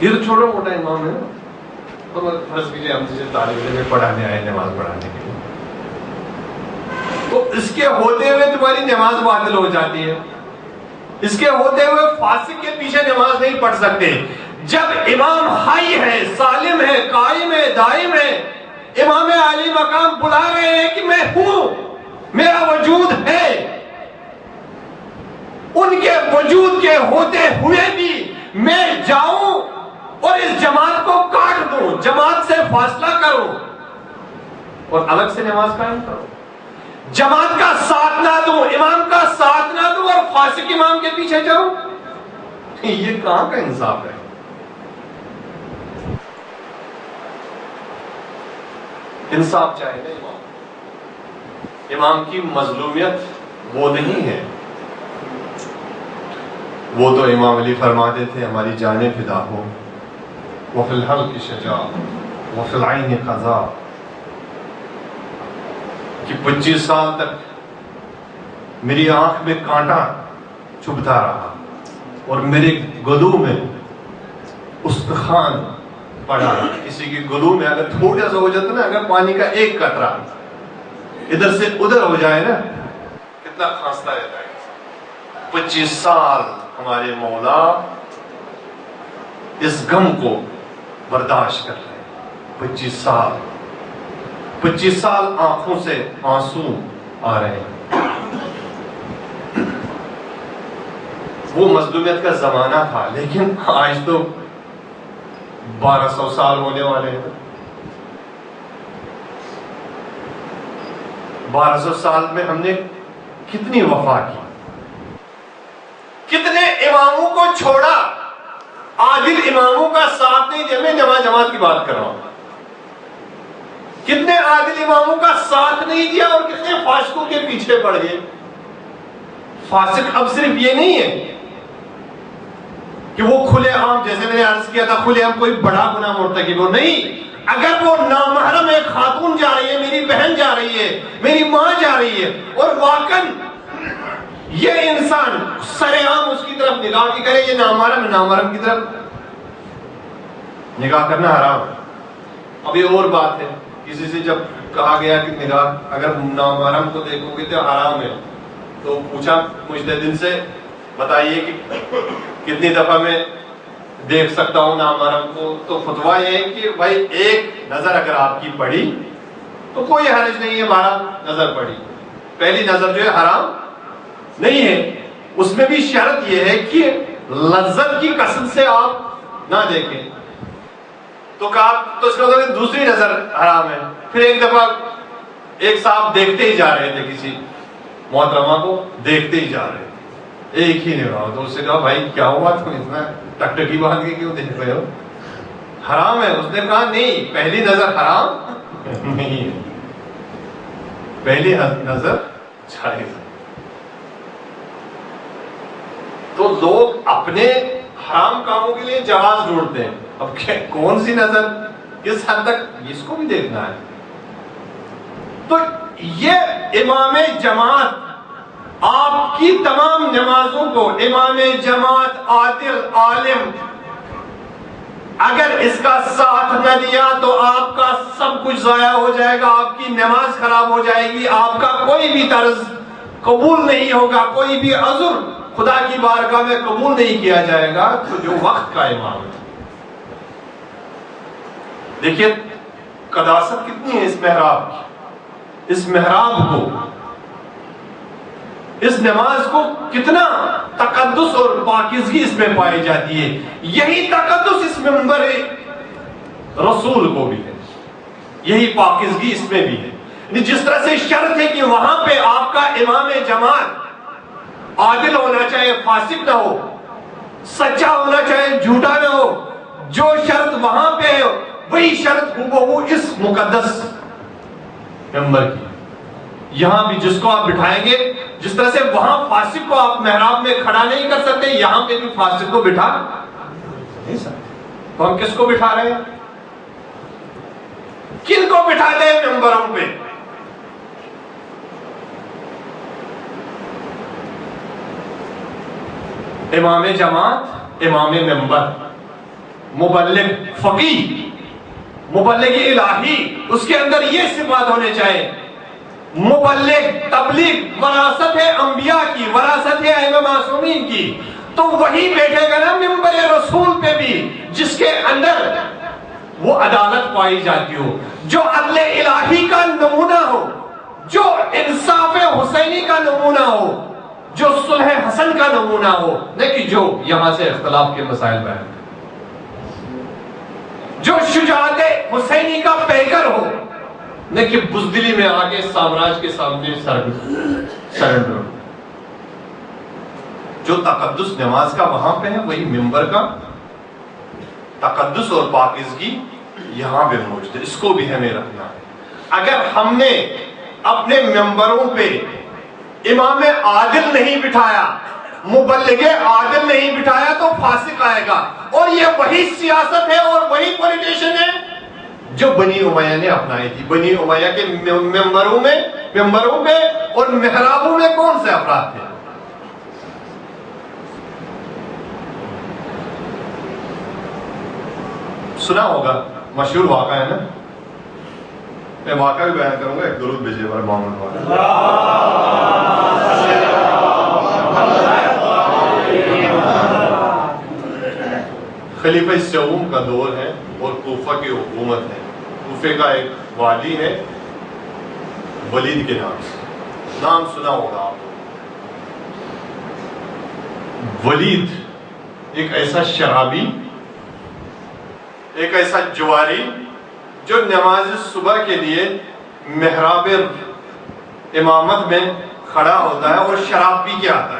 یہ تو چھوٹا موٹا امام ہے. تو فرض کیجیے ہم جسے طالب علم میں پڑھانے آئے نماز پڑھانے کے لیے، تو اس کے ہوتے ہوئے تمہاری نماز باطل ہو جاتی ہے. اس کے ہوتے ہوئے فاسق کے پیچھے نماز نہیں پڑھ سکتے. جب امام حی ہے، سالم ہے، قائم ہے، دائم ہے، امام عالی مقام بلا رہے ہیں کہ میں ہوں، میرا وجود ہے، ان کے وجود کے ہوتے ہوئے بھی میں جاؤں اور اس جماعت کو کاٹ دوں، جماعت سے فاصلہ کروں اور الگ سے نماز قائم کروں، جماعت کا ساتھ نہ دوں، امام کا ساتھ نہ دوں اور فاسق امام کے پیچھے جاؤں، یہ کہاں کا انصاف ہے؟ انصاف چاہیے نا. امام کی مظلومیت وہ نہیں ہے. وہ تو امام علی فرماتے تھے ہماری جانیں فدا ہو، وفی الحلق شجاع وفی العین قضاء، کہ 25 سال تک میری آنکھ میں کانٹا چبھتا رہا اور میرے گلو میں استخوان پڑا. کسی کی گلو میں اگر تھوڑا سا ہو جاتا نا، اگر پانی کا ایک قطرہ ادھر سے ادھر ہو جائے نا، کتنا کھانستا رہتا ہے. 25 سال ہمارے مولا اس غم کو برداشت کر رہے ہیں. 25 سال آنکھوں سے آنسو آ رہے ہیں. وہ مظلومیت کا زمانہ تھا، لیکن آج تو 1200 سال ہونے والے ہیں. 1200 سال میں ہم نے کتنی وفا کی، کتنے اماموں کو چھوڑا، عادل اماموں کا ساتھ نہیں دیا. میں جماعت کی بات کر رہا ہوں. کتنے عادل اماموں کا ساتھ نہیں دیا اور کتنے فاسقوں کے پیچھے پڑ گئے. فاسق اب صرف یہ نہیں ہے کہ وہ کھلے عام، جیسے میں نے عرض کیا تھا، کھلے عام کوئی بڑا گناہ مرتکب ہو. نہیں، اگر وہ نامحرم ایک خاتون جا رہی ہے، میری بہن جا رہی ہے، میری ماں جا رہی ہے، اور واقعاً یہ انسان سرے عام اس کی طرف نگاہ کی کرے، یہ نامحرم کی طرف نگاہ کرنا حرام ہے. اب یہ اور بات ہے، کسی سے جب کہا گیا کہ نگاہ اگر نامحرم کو دیکھو گے تو حرام ہے، تو پوچھا مجتہدین سے بتائیے کہ کتنی دفعہ میں دیکھ سکتا ہوں نامحرم کو. تو فتویٰ یہ ہے کہ بھائی ایک نظر اگر آپ کی پڑی تو کوئی حرج نہیں ہے، 12 نظر پڑی. پہلی نظر جو ہے حرام نہیں ہے. اس میں بھی شرط یہ ہے کہ لذت کی قصد سے آپ نہ دیکھیں. تو کہا تو اس کا مطلب دوسری نظر حرام ہے. پھر ایک دفعہ ایک صاحب دیکھتے ہی جا رہے تھے، کسی محترمہ کو دیکھتے ہی جا رہے تھے، ایک ہی نگاہ. تو اس سے کہا بھائی کیا ہوا، تم اتنا ٹکٹکی باندھ کے کیوں دیکھ رہے ہو، حرام ہے. اس نے کہا نہیں، پہلی نظر حرام نہیں ہے، پہلی نظر جائز. تو لوگ اپنے حرام کاموں کے لیے جواز ڈھونڈتے ہیں. اب کون سی نظر کس حد تک اس کو بھی دیکھنا ہے. تو یہ امام جماعت آپ کی تمام نمازوں کو، امام جماعت عادل عالم اگر اس کا ساتھ نہ دیا تو آپ کا سب کچھ ضائع ہو جائے گا، آپ کی نماز خراب ہو جائے گی، آپ کا کوئی بھی طرز قبول نہیں ہوگا، کوئی بھی عذر خدا کی بارگاہ میں قبول نہیں کیا جائے گا. تو جو وقت کا امام ہے، دیکھیے قداست کتنی ہے اس محراب کی، اس محراب کو، اس نماز کو کتنا تقدس اور پاکیزگی اس میں پائی جاتی ہے. یہی تقدس اس منبر رسول کو بھی ہے، یہی پاکیزگی اس میں بھی ہے. جس طرح سے شرط ہے کہ وہاں پہ آپ کا امام جماعت عادل ہونا چاہیے، فاسق نہ ہو، سچا ہونا چاہیے، جھوٹا نہ ہو، جو شرط وہاں پہ ہے وہی شرط ہو اس مقدس منبر کی. یہاں بھی جس کو آپ بٹھائیں گے، جس طرح سے وہاں فاسق کو آپ محراب میں کھڑا نہیں کر سکتے، یہاں پہ بھی فاسق کو بٹھا نہیں سکتے. تو ہم کس کو بٹھا رہے ہیں؟ کن کو بٹھاتے ہیں منبروں پہ؟ امام جماعت، امام منبر، مبلغ فقیہ، مبلغ الہی، اس کے اندر یہ صفات ہونے چاہیے. مبلغ، تبلیغ وراثت ہے انبیاء کی، وراثت ہے ائمہ معصومین کی. تو وہی بیٹھے گا نا منبر رسول پہ بھی جس کے اندر وہ عدالت پائی جاتی ہو، جو عدل الہی کا نمونہ ہو، جو انصاف حسینی کا نمونہ ہو، جو صلح حسن کا نمونہ ہو، نہ کہ جو یہاں سے اختلاف کے مسائل بیان کرے، جو شجاعت حسینی کا پیکر ہو، نہ کہ بزدلی میں آگے سامراج کے سامنے سرنڈر ہو. جو تقدس نماز کا وہاں پہ ہے وہی منبر کا تقدس اور پاکیزگی یہاں پہ موجود ہے. اس کو بھی ہمیں رکھنا ہے. اگر ہم نے اپنے منبروں پہ امام عادل نہیں بٹھایا، مبلغ عادل نہیں بٹھایا تو فاسق آئے گا. اور یہ وہی سیاست ہے اور وہی پولیٹیشن ہے جو بنی امیہ نے اپنائی تھی. بنی امیہ کے منبروں میں اور محرابوں میں کون سے افراد تھے؟ سنا ہوگا، مشہور واقعہ ہے نا. میں واقعہ بھی بیان کروں گا. ایک درود بھیجیے پر محمد والا. خلیفہ سوم کا دور ہے اور کوفہ کی حکومت ہے. کوفے کا ایک والی ہے ولید کے نام سے، نام سنا ہوگا آپ. ولید ایک ایسا شرابی، ایک ایسا جواری جو نماز صبح کے لیے محراب امامت میں کھڑا ہوتا ہے اور شراب پی کے آتا ہے.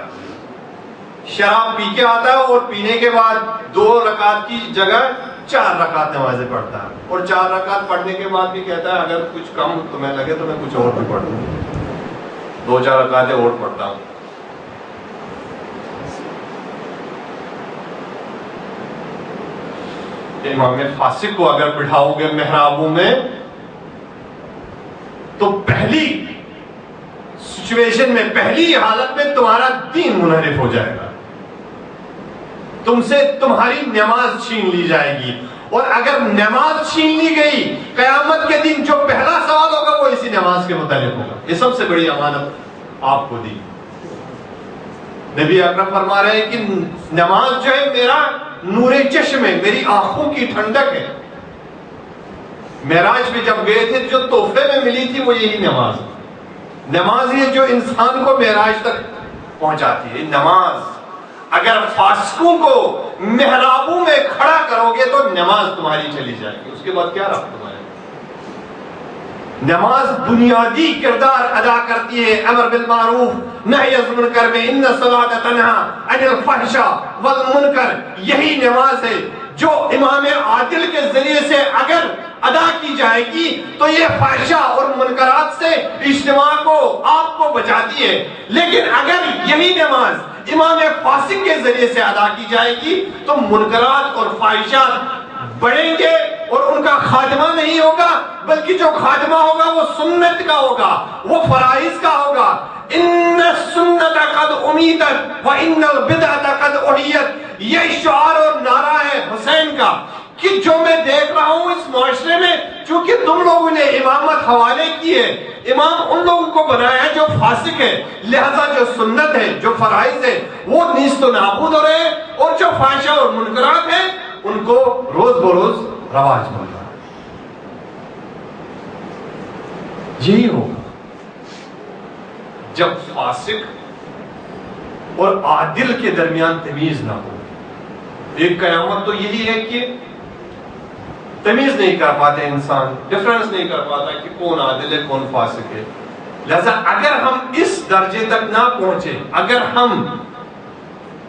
شراب پی کے آتا ہے اور پینے کے بعد 2 رکعت کی جگہ 4 رکعت نمازیں پڑھتا ہے. اور 4 رکعت پڑھنے کے بعد بھی کہتا ہے اگر کچھ کم تمہیں لگے تو میں کچھ اور بھی پڑھ لوں، 2-4 رکعتیں اور پڑھتا ہوں. امام فاسق کو اگر بٹھاؤ گے محرابوں میں تو پہلی سچویشن میں، پہلی حالت میں تمہارا دین منحرف ہو جائے گا، تم سے تمہاری نماز چھین لی جائے گی. اور اگر نماز چھین لی گئی، قیامت کے دن جو پہلا سوال ہوگا وہ اسی نماز کے متعلق ہوگا. یہ سب سے بڑی امانت آپ کو دی. نبی اکرم فرما رہے ہیں کہ نماز جو ہے میرا نور چشم ہے، میری آنکھوں کی ٹھنڈک ہے. معراج میں جب گئے تھے جو تحفے میں ملی تھی وہ یہی نماز. نماز ہے جو انسان کو معراج تک پہنچاتی ہے. نماز اگر فاسقوں کو محرابوں میں کھڑا کرو گے تو نماز تمہاری چلی جائے گی. اس کے بعد کیا رہا تمہارے؟ نماز بنیادی کردار ادا کرتی ہے امر بالمعروف نہی عن المنکر میں. ان الصلاۃ تنہی عن الفحشاء والمنکر. یہی نماز ہے جو امام عادل کے ذریعے سے اگر ادا کی جائے گی تو یہ فحشاء اور منکرات سے اجتماع کو آپ کو بچاتی ہے. لیکن اگر یہی نماز امام فاسق کے ذریعے سے ادا کی جائے گی تو منکرات اور فاحشات بڑھیں گے اور ان کا خاتمہ نہیں ہوگا، بلکہ جو خاتمہ ہوگا وہ سنت کا ہوگا، وہ فرائض کا ہوگا۔ ان السنت قد امیتت وان البدعۃ قد احیت، یہ شعار اور نعرہ ہے حسین کا کہ جو میں دیکھ رہا ہوں اس معاشرے میں، چونکہ تم لوگوں نے امامت حوالے کی ہے، امام ان لوگوں کو بنایا ہے جو فاسق ہے، لہذا جو سنت ہے، جو فرائض ہے، وہ نیست و نابود ہو رہے ہیں، اور جو فحشہ اور منکرات ہیں ان کو روز بروز رواج مل رہا ہے۔ یہی ہوگا جب فاسق اور عادل کے درمیان تمیز نہ ہو۔ ایک قیامت تو یہی ہے کہ تمیز نہیں کر پاتے انسان، ڈفرنس نہیں کر پاتا کہ کون عادل ہے کون فاسق ہے۔ لہذا اگر ہم اس درجے تک نہ پہنچے، اگر ہم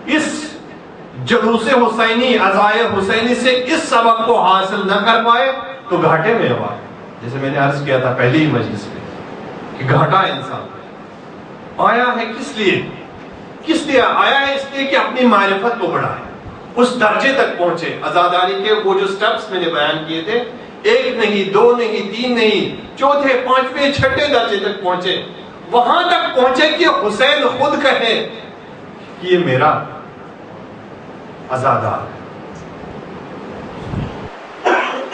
اس جلوس حسینی، عزائے حسینی سے اس سبق کو حاصل نہ کر پائے تو گھاٹے میں ہوا، جیسے میں نے عرض کیا تھا پہلی مجلس میں کہ گھاٹا انسان آیا ہے کس لیے آیا ہے؟ اس لیے کہ اپنی معرفت کو بڑھائے، اس درجے تک پہنچے۔ عزاداری کے وہ جو سٹیپس میں نے بیان کیے تھے، ایک نہیں، دو نہیں، تین نہیں، چوتھے، پانچویں، چھٹے درجے تک پہنچے، وہاں تک پہنچے کہ حسین خود کہے کہ یہ میرا عزادار ہے۔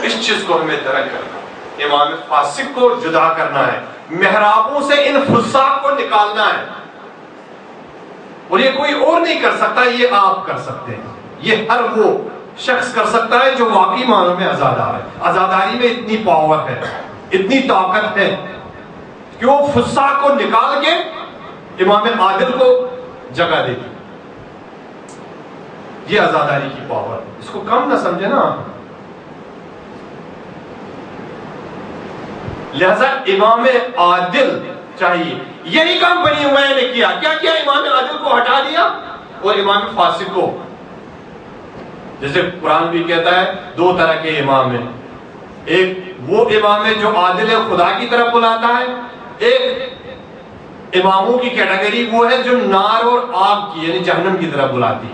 اس چیز کو ہمیں درک کرنا، امام فاسق کو جدا کرنا ہے، محرابوں سے ان فساق کو نکالنا ہے، اور یہ کوئی اور نہیں کر سکتا، یہ آپ کر سکتے ہیں، یہ ہر وہ شخص کر سکتا ہے جو واقعی معنوں میں عزادار ہے۔ عزاداری میں اتنی پاور ہے، اتنی طاقت ہے کہ وہ فساق کو نکال کے امام عادل کو جگہ دے گی۔ یہ عزاداری کی پاور، اس کو کم نہ سمجھے نا آپ۔ لہذا امام عادل چاہیے، یہی کام بنی امیہ نے کیا۔ کیا کیا؟ امام عادل کو ہٹا دیا اور امام فاسق کو، جیسے قرآن بھی کہتا ہے دو طرح کے امام ہیں، ایک وہ امام ہے جو عادل ہے، خدا کی طرف بلاتا ہے، ایک اماموں کی کیٹیگری وہ ہے جو نار اور آگ کی یعنی جہنم کی طرف بلاتی ہے۔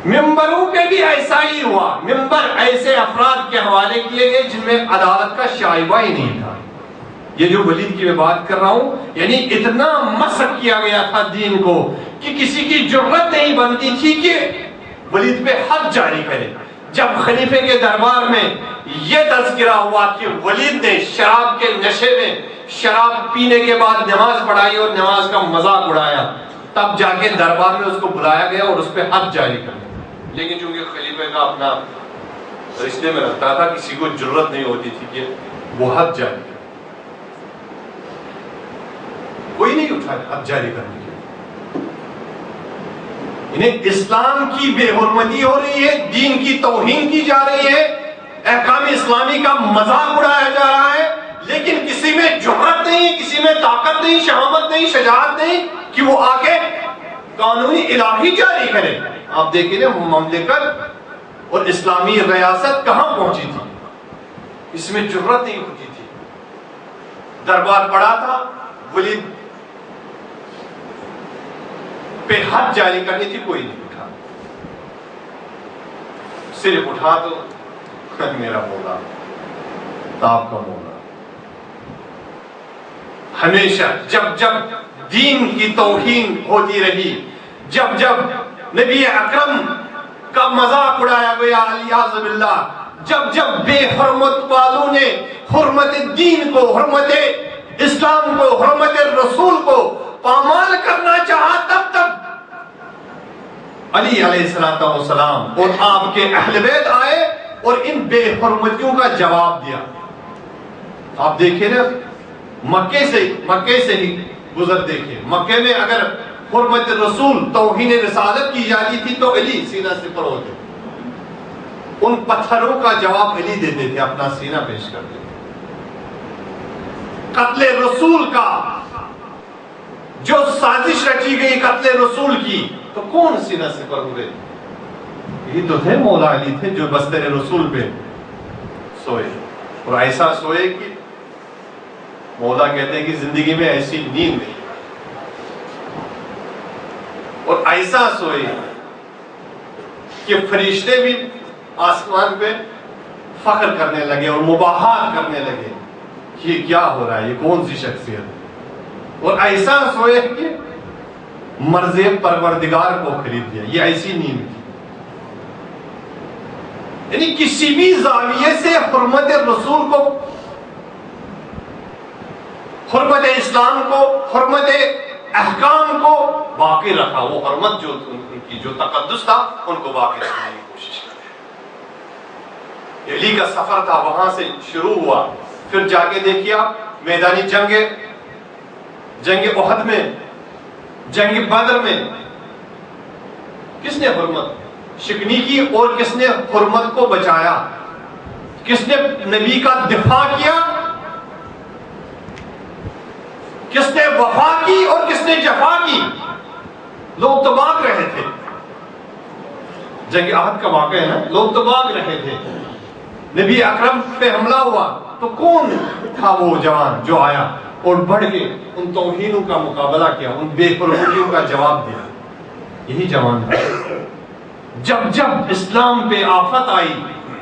ممبروں پہ بھی ایسا ہی ہوا، ممبر ایسے افراد کے حوالے کیے گئے جن میں عدالت کا شائبہ ہی نہیں تھا۔ یہ جو ولید کی میں بات کر رہا ہوں، یعنی اتنا مسخ کیا گیا تھا دین کو کہ کسی کی جرت نہیں بنتی تھی کہ ولید پہ حد جاری کرے۔ جب خلیفے کے دربار میں یہ تذکرہ ہوا کہ ولید نے شراب کے نشے میں شراب پینے کے بعد نماز پڑھائی اور نماز کا مذاق اڑایا، تب جا کے دربار میں اس کو بلایا گیا اور اس پہ حد جاری کر دیا۔ لیکن چونکہ خلیفے کا اپنا رشتے میں رکھتا تھا، کسی کو جرت نہیں ہوتی تھی کہ وہ حد جاری کرے، کوئی نہیں اٹھا حد جاری کرنے کے لیے۔ انہیں اسلام کی بے حرمتی ہو رہی ہے، دین کی توہین کی جا رہی ہے، احکام اسلامی کا مذاق اڑایا جا رہا ہے، لیکن کسی میں جرت نہیں، کسی میں طاقت نہیں، شہامت نہیں، شجاعت نہیں کہ وہ آ کے قانونی الہی جاری کرے۔ آپ دیکھیں نا مملکت اور اسلامی ریاست کہاں پہنچی تھی، اس میں جرت نہیں ہوتی تھی۔ دربار پڑا تھا، ولید پہ حد جاری کرنی تھی، کوئی نہیں اٹھا، صرف اٹھا تو میرا مولا، آپ کا مولا۔ ہمیشہ جب جب دین کی توہین ہوتی رہی، جب جب نبی اکرم کا مذاق اڑایا گیا علیہ باللہ، جب جب بے حرمت والوں نے حرمت دین کو، حرمت اسلام کو، حرمت رسول کو پامال کرنا چاہا، تب علی علیہ السلام اور آپ کے اہل بیت آئے اور ان بے حرمتیوں کا جواب دیا۔ آپ دیکھیں نا مکے سے ہی گزر دیکھیں، مکے میں اگر حرمت رسول، توہین رسالت کی جاتی تھی تو علی سینہ سپر ہوتے، ان پتھروں کا جواب علی دیتے تھے، اپنا سینہ پیش کرتے تھے۔ قتل رسول کا جو سازش رچی گئی قتل رسول کی، تو کون سینہ سپر ہوئے؟ یہی تو تھے، مولا علی تھے جو بستر رسول پہ سوئے، اور ایسا سوئے کہ مولا کہتے ہیں کہ زندگی میں ایسی نیند نہیں، ایسا سوئے کہ فرشتے بھی آسمان پہ فخر کرنے لگے اور مباحات کرنے لگے کہ یہ کیا ہو رہا ہے، یہ کون سی شخصیت، اور ایسا سوئے کہ مرض پروردگار کو خرید لیا. یہ ایسی نیند تھی. یعنی کسی بھی زاویے سے حرمت رسول کو، حرمت اسلام کو، حرمت احکام کو باقی رکھا. وہ حرمت جو ان کی جو تقدس تھا ان کو باقی رکھنے کی کوشش کرے. علی کا سفر تھا، وہاں سے شروع ہوا. پھر جا کے دیکھیے آپ میدانی جنگ احد میں، جنگ بدر میں کس نے حرمت شکنی کی اور کس نے حرمت کو بچایا، کس نے نبی کا دفاع کیا، کس نے وفا کی اور کس نے جفا کی. لوگ تو بھاگ رہے تھے. جنگ احد کا واقعہ ہے نا، لوگ تو بھاگ رہے تھے. نبی اکرم پہ حملہ ہوا تو کون تھا وہ جوان جو آیا اور بڑھ کے ان توہینوں کا مقابلہ کیا، ان بے حرمتیوں کا جواب دیا؟ یہی جوان تھا. جب اسلام پہ آفت آئی،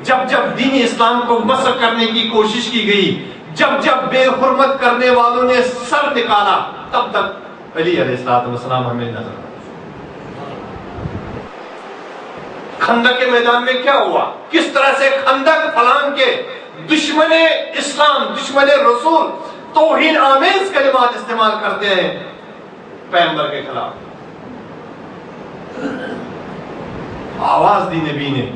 جب دین اسلام کو مسخ کرنے کی کوشش کی گئی، جب بے حرمت کرنے والوں نے سر نکالا، تب تک علی علیہ السلام ہمیں نظر آئے. خندق کے میدان میں کیا ہوا، کس طرح سے خندق پھلان کے دشمن اسلام، دشمن رسول توہین آمیز کلمات استعمال کرتے ہیں پیغمبر کے خلاف. آواز دی نبی نے،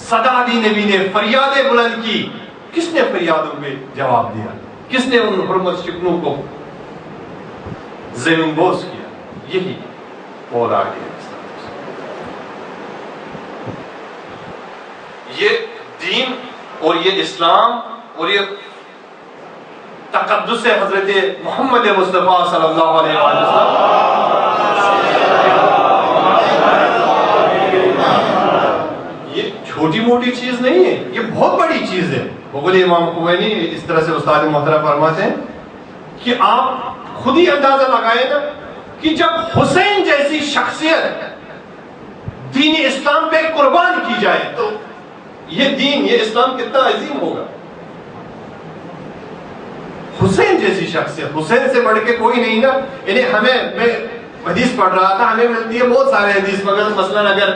صدا دی نبی نے، فریادیں بلند کی. کس نے فریادوں پہ جواب دیا؟ کس نے ان حرمت شکنوں کو زمین بوس کیا؟ یہی اولاد ہے. یہ دین اور یہ اسلام اور یہ تقدس حضرت محمد مصطفیٰ صلی اللہ علیہ وسلم یہ چھوٹی موٹی چیز نہیں ہے، یہ بہت بڑی چیز ہے. مغل امام خمینی اس طرح سے استاد محترم فرماتے ہیں کہ آپ خود ہی اندازہ لگائیں نا کہ جب حسین جیسی شخصیت دین اسلام پہ قربان کی جائے تو یہ دین، یہ اسلام کتنا عظیم ہوگا. حسین جیسی شخصیت، حسین سے بڑھ کے کوئی نہیں نا. یعنی میں حدیث پڑھ رہا تھا، ہمیں ملتی ہے بہت سارے حدیث، مگر مثلا اگر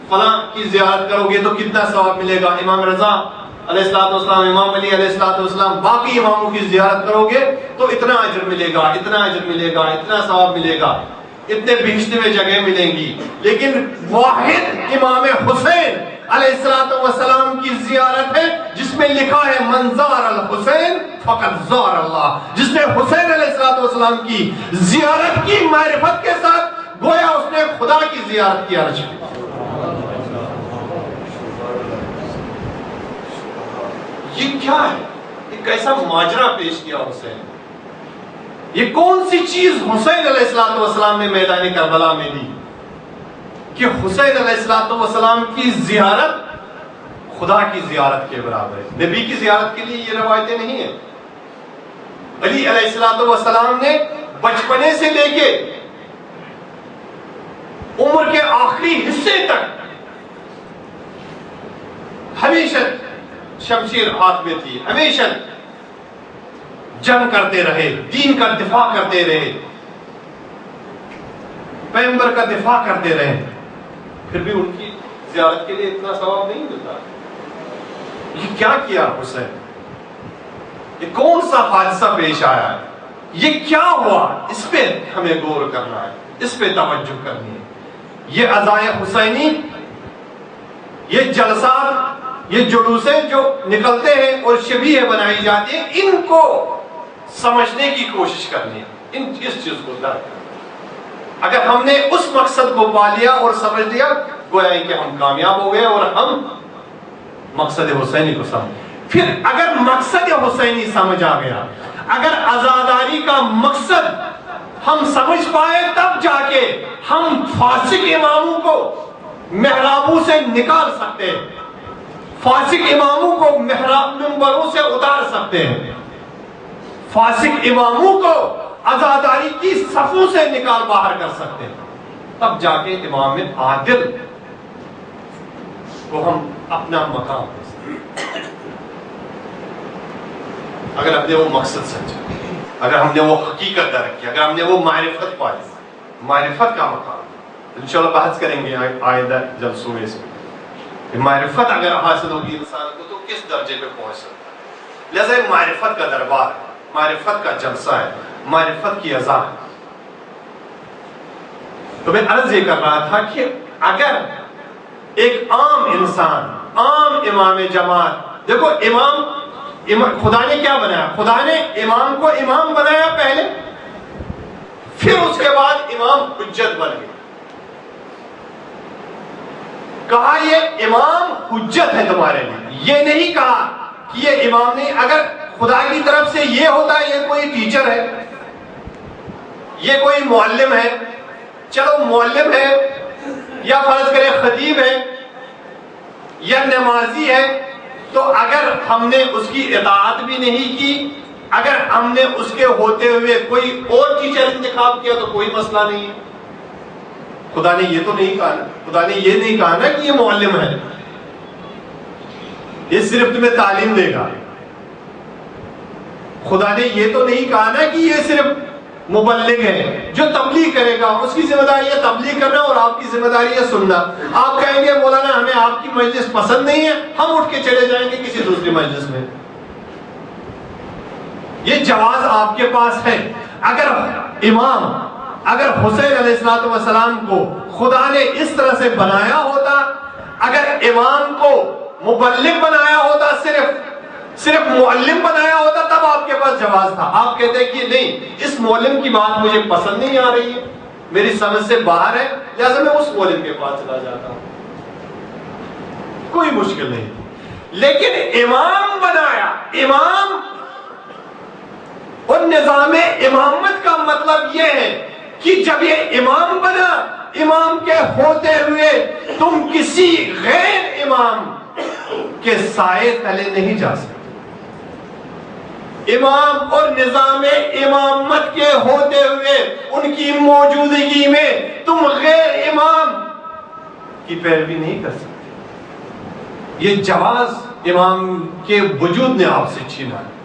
فلاں کی زیارت کرو گے تو کتنا ثواب ملے گا، امام رضا علیہ السلام، امام علی علیہ السلام، باقی اماموں کی زیارت کرو گے تو اتنا اجر ملے گا، اتنا اجر ملے گا، اتنا ثواب ملے گا، اتنے بہشت میں جگہ ملیں گی. لیکن واحد امام حسین علیہ السلام کی زیارت ہے جس میں لکھا ہے من زار الحسین فقد زار اللہ. جس نے حسین علیہ السلام کی زیارت کی معرفت کے ساتھ، گویا اس نے خدا کی زیارت کی عرض کی. یہ کیا ہے؟ یہ کیسا ماجرا پیش کیا حسین؟ یہ کون سی چیز حسین علیہ السلام نے میدان کربلا میں دی کہ حسین علیہ السلام کی زیارت خدا کی زیارت کے برابر ہے؟ نبی کی زیارت کے لیے یہ روایتیں نہیں ہیں. علی علیہ السلام نے بچپنے سے لے کے عمر کے آخری حصے تک ہمیشہ شمشیر ہاتھ میں تھی، ہمیشہ جنگ کرتے رہے، دین کا دفاع کرتے رہے، پیغمبر کا دفاع کرتے رہے. پھر بھی ان کی زیارت کے لیے اتنا ثواب نہیں ملتا. یہ کیا کیا حسین؟ یہ کون سا حادثہ پیش آیا ہے؟ یہ کیا ہوا؟ اس پہ ہمیں غور کرنا ہے، اس پہ توجہ کرنی ہے. یہ عزائے حسینی، یہ جلسات، یہ جلوسیں جو نکلتے ہیں اور شبیہ بنائی جاتی ہیں، ان کو سمجھنے کی کوشش کرنی ہے، اس چیز کو درک کرنا. اگر ہم نے اس مقصد کو پا لیا اور سمجھ لیا، گویا کہ ہم کامیاب ہو گئے اور ہم مقصد حسینی کو سمجھ. پھر اگر مقصد حسینی سمجھ آ گیا، اگر عزاداری کا مقصد ہم سمجھ پائے، تب جا کے ہم فاسق اماموں کو محرابوں سے نکال سکتے ہیں، فاسق اماموں کو محراب منبروں سے اتار سکتے ہیں، فاسق اماموں کو عزاداری کی صفوں سے نکال باہر کر سکتے ہیں. تب جا کے امام عادل کو ہم اپنا مقام دے سکتے، اگر ہم نے وہ مقصد سمجھا، اگر ہم نے وہ حقیقت درک کی، اگر ہم نے وہ معرفت پائی، معرفت کا مقام انشاءاللہ بحث کریں گے آئندہ جلسوں میں اس میں کہ معرفت اگر حاصل ہوگی انسان کو تو کس درجے پہ پہنچ سکتا ہے۔ لہذا یہ معرفت کا دربار ہے، معرفت کا جلسہ ہے، معرفت کی اذان ہے۔ تو میں عرض یہ کر رہا تھا کہ اگر ایک عام انسان، عام امام جماعت، دیکھو امام خدا نے کیا بنایا؟ خدا نے امام کو امام بنایا پہلے، پھر اس کے بعد امام حجت بن گئے۔ کہا یہ امام حجت ہے تمہارے لیے، یہ نہیں کہا کہ یہ امام نہیں۔ اگر خدا کی طرف سے یہ ہوتا یہ کوئی ٹیچر ہے، یہ کوئی معلم ہے، چلو معلم ہے یا فرض کرے خطیب ہے یا نمازی ہے، تو اگر ہم نے اس کی اطاعت بھی نہیں کی، اگر ہم نے اس کے ہوتے ہوئے کوئی اور ٹیچر انتخاب کیا تو کوئی مسئلہ نہیں ہے۔ خدا نے یہ تو نہیں کہا نا، خدا نے یہ نہیں کہا نا کہ یہ معلم ہے، یہ صرف تمہیں تعلیم دے گا۔ خدا نے یہ تو نہیں کہا نا کہ یہ صرف مبلغ ہے، جو تبلیغ کرے گا اس کی ذمہ داری ہے تبلیغ کرنا اور آپ کی ذمہ داری ہے سننا۔ آپ کہیں گے مولانا ہمیں آپ کی مجلس پسند نہیں ہے، ہم اٹھ کے چلے جائیں گے کسی دوسری مجلس میں۔ یہ جواز آپ کے پاس ہے۔ اگر امام، اگر حسین علیہ السلام کو خدا نے اس طرح سے بنایا ہوتا، اگر امام کو مبلغ بنایا ہوتا، صرف معلم بنایا ہوتا، تب آپ کے پاس جواز تھا۔ آپ کہتے ہیں کہ نہیں، اس معلم کی بات مجھے پسند نہیں آ رہی ہے، میری سمجھ سے باہر ہے، لہذا میں اس معلم کے پاس چلا جاتا ہوں، کوئی مشکل نہیں۔ لیکن امام بنایا، امام اور نظام امامت کا مطلب یہ ہے کہ جب یہ امام بنا، امام کے ہوتے ہوئے تم کسی غیر امام کے سائے تلے نہیں جا سکتے۔ امام اور نظام امامت کے ہوتے ہوئے ان کی موجودگی میں تم غیر امام کی پیروی نہیں کر سکتے۔ یہ جواز امام کے وجود نے آپ سے چھینا ہے۔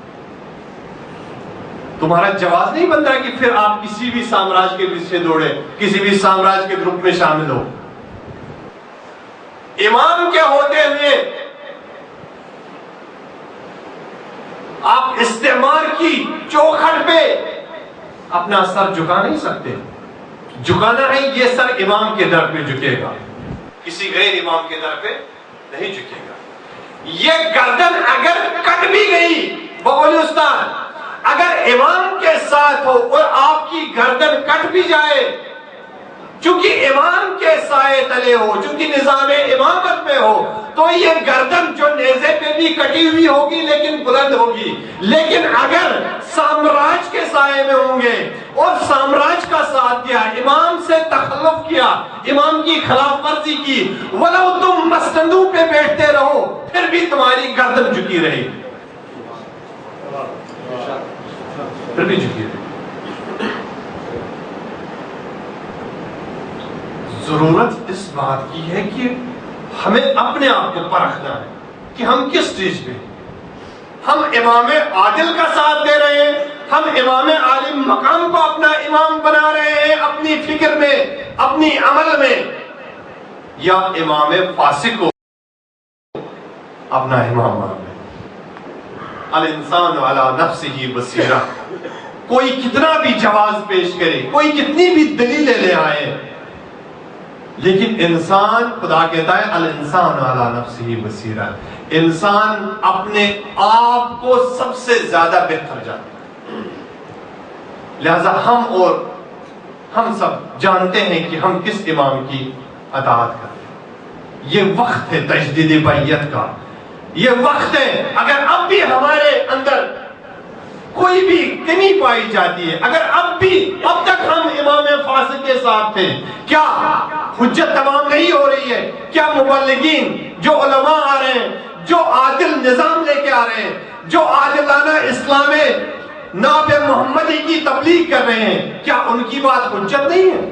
تمہارا جواز نہیں بنتا کہ پھر آپ کسی بھی سامراج کے پیچھے دوڑے، کسی بھی سامراج کے گروپ میں شامل ہو۔ امام کے ہوتے ہوئے آپ استعمار کی چوکھٹ پہ اپنا سر جھکا نہیں سکتے۔ جھکانا ہے یہ سر امام کے در پہ جھکے گا، کسی غیر امام کے در پہ نہیں جھکے گا۔ یہ گردن اگر کٹ بھی گئی، بقول استاد، اگر امام کے ساتھ ہو اور آپ کی گردن کٹ بھی جائے، چونکہ امام کے سائے تلے ہو، چونکہ نظام امامت میں ہو، تو یہ گردن جو نیزے پہ بھی کٹی ہوئی ہوگی لیکن بلند ہوگی۔ لیکن اگر سامراج کے سائے میں ہوں گے اور سامراج کا ساتھ دیا، امام سے تخلف کیا، امام کی خلاف ورزی کی، ولو تم مستندوں پہ بیٹھتے رہو پھر بھی تمہاری گردن جھکی رہے گی، پھر بھی جھکی رہے۔ ضرورت اس بات کی ہے کہ ہمیں اپنے آپ کو پرکھنا ہے کہ ہم کس چیز پہ، ہم امام عادل کا ساتھ دے رہے ہیں، ہم امام عالم مقام کو اپنا امام بنا رہے ہیں اپنی فکر میں، اپنی عمل میں، یا امام فاسق کو اپنا امام بنا رہے ہیں۔ الانسان علی نفسہ بصیرہ، کوئی کتنا بھی جواز پیش کرے، کوئی کتنی بھی دلیلیں لے آئے، لیکن انسان، خدا کہتا ہے الانسان علی نفسہ بصیرہ، انسان اپنے آپ کو سب سے زیادہ بہتر جانتا ہے۔ لہذا ہم سب جانتے ہیں کہ ہم کس امام کی اطاعت کرتے ہیں۔ یہ وقت ہے تجدید بیعت کا، یہ وقت ہے۔ اگر اب بھی ہمارے اندر کوئی بھی کمی پائی جاتی ہے، اگر اب تک ہم امام فاسق کے ساتھ تھے، کیا حجت تمام نہیں ہو رہی ہے؟ کیا مبلغین جو علماء آ رہے ہیں، جو عادل نظام لے کے آ رہے ہیں، جو عادلانہ اسلام ناب محمدی کی تبلیغ کر رہے ہیں، کیا ان کی بات حجت نہیں ہے؟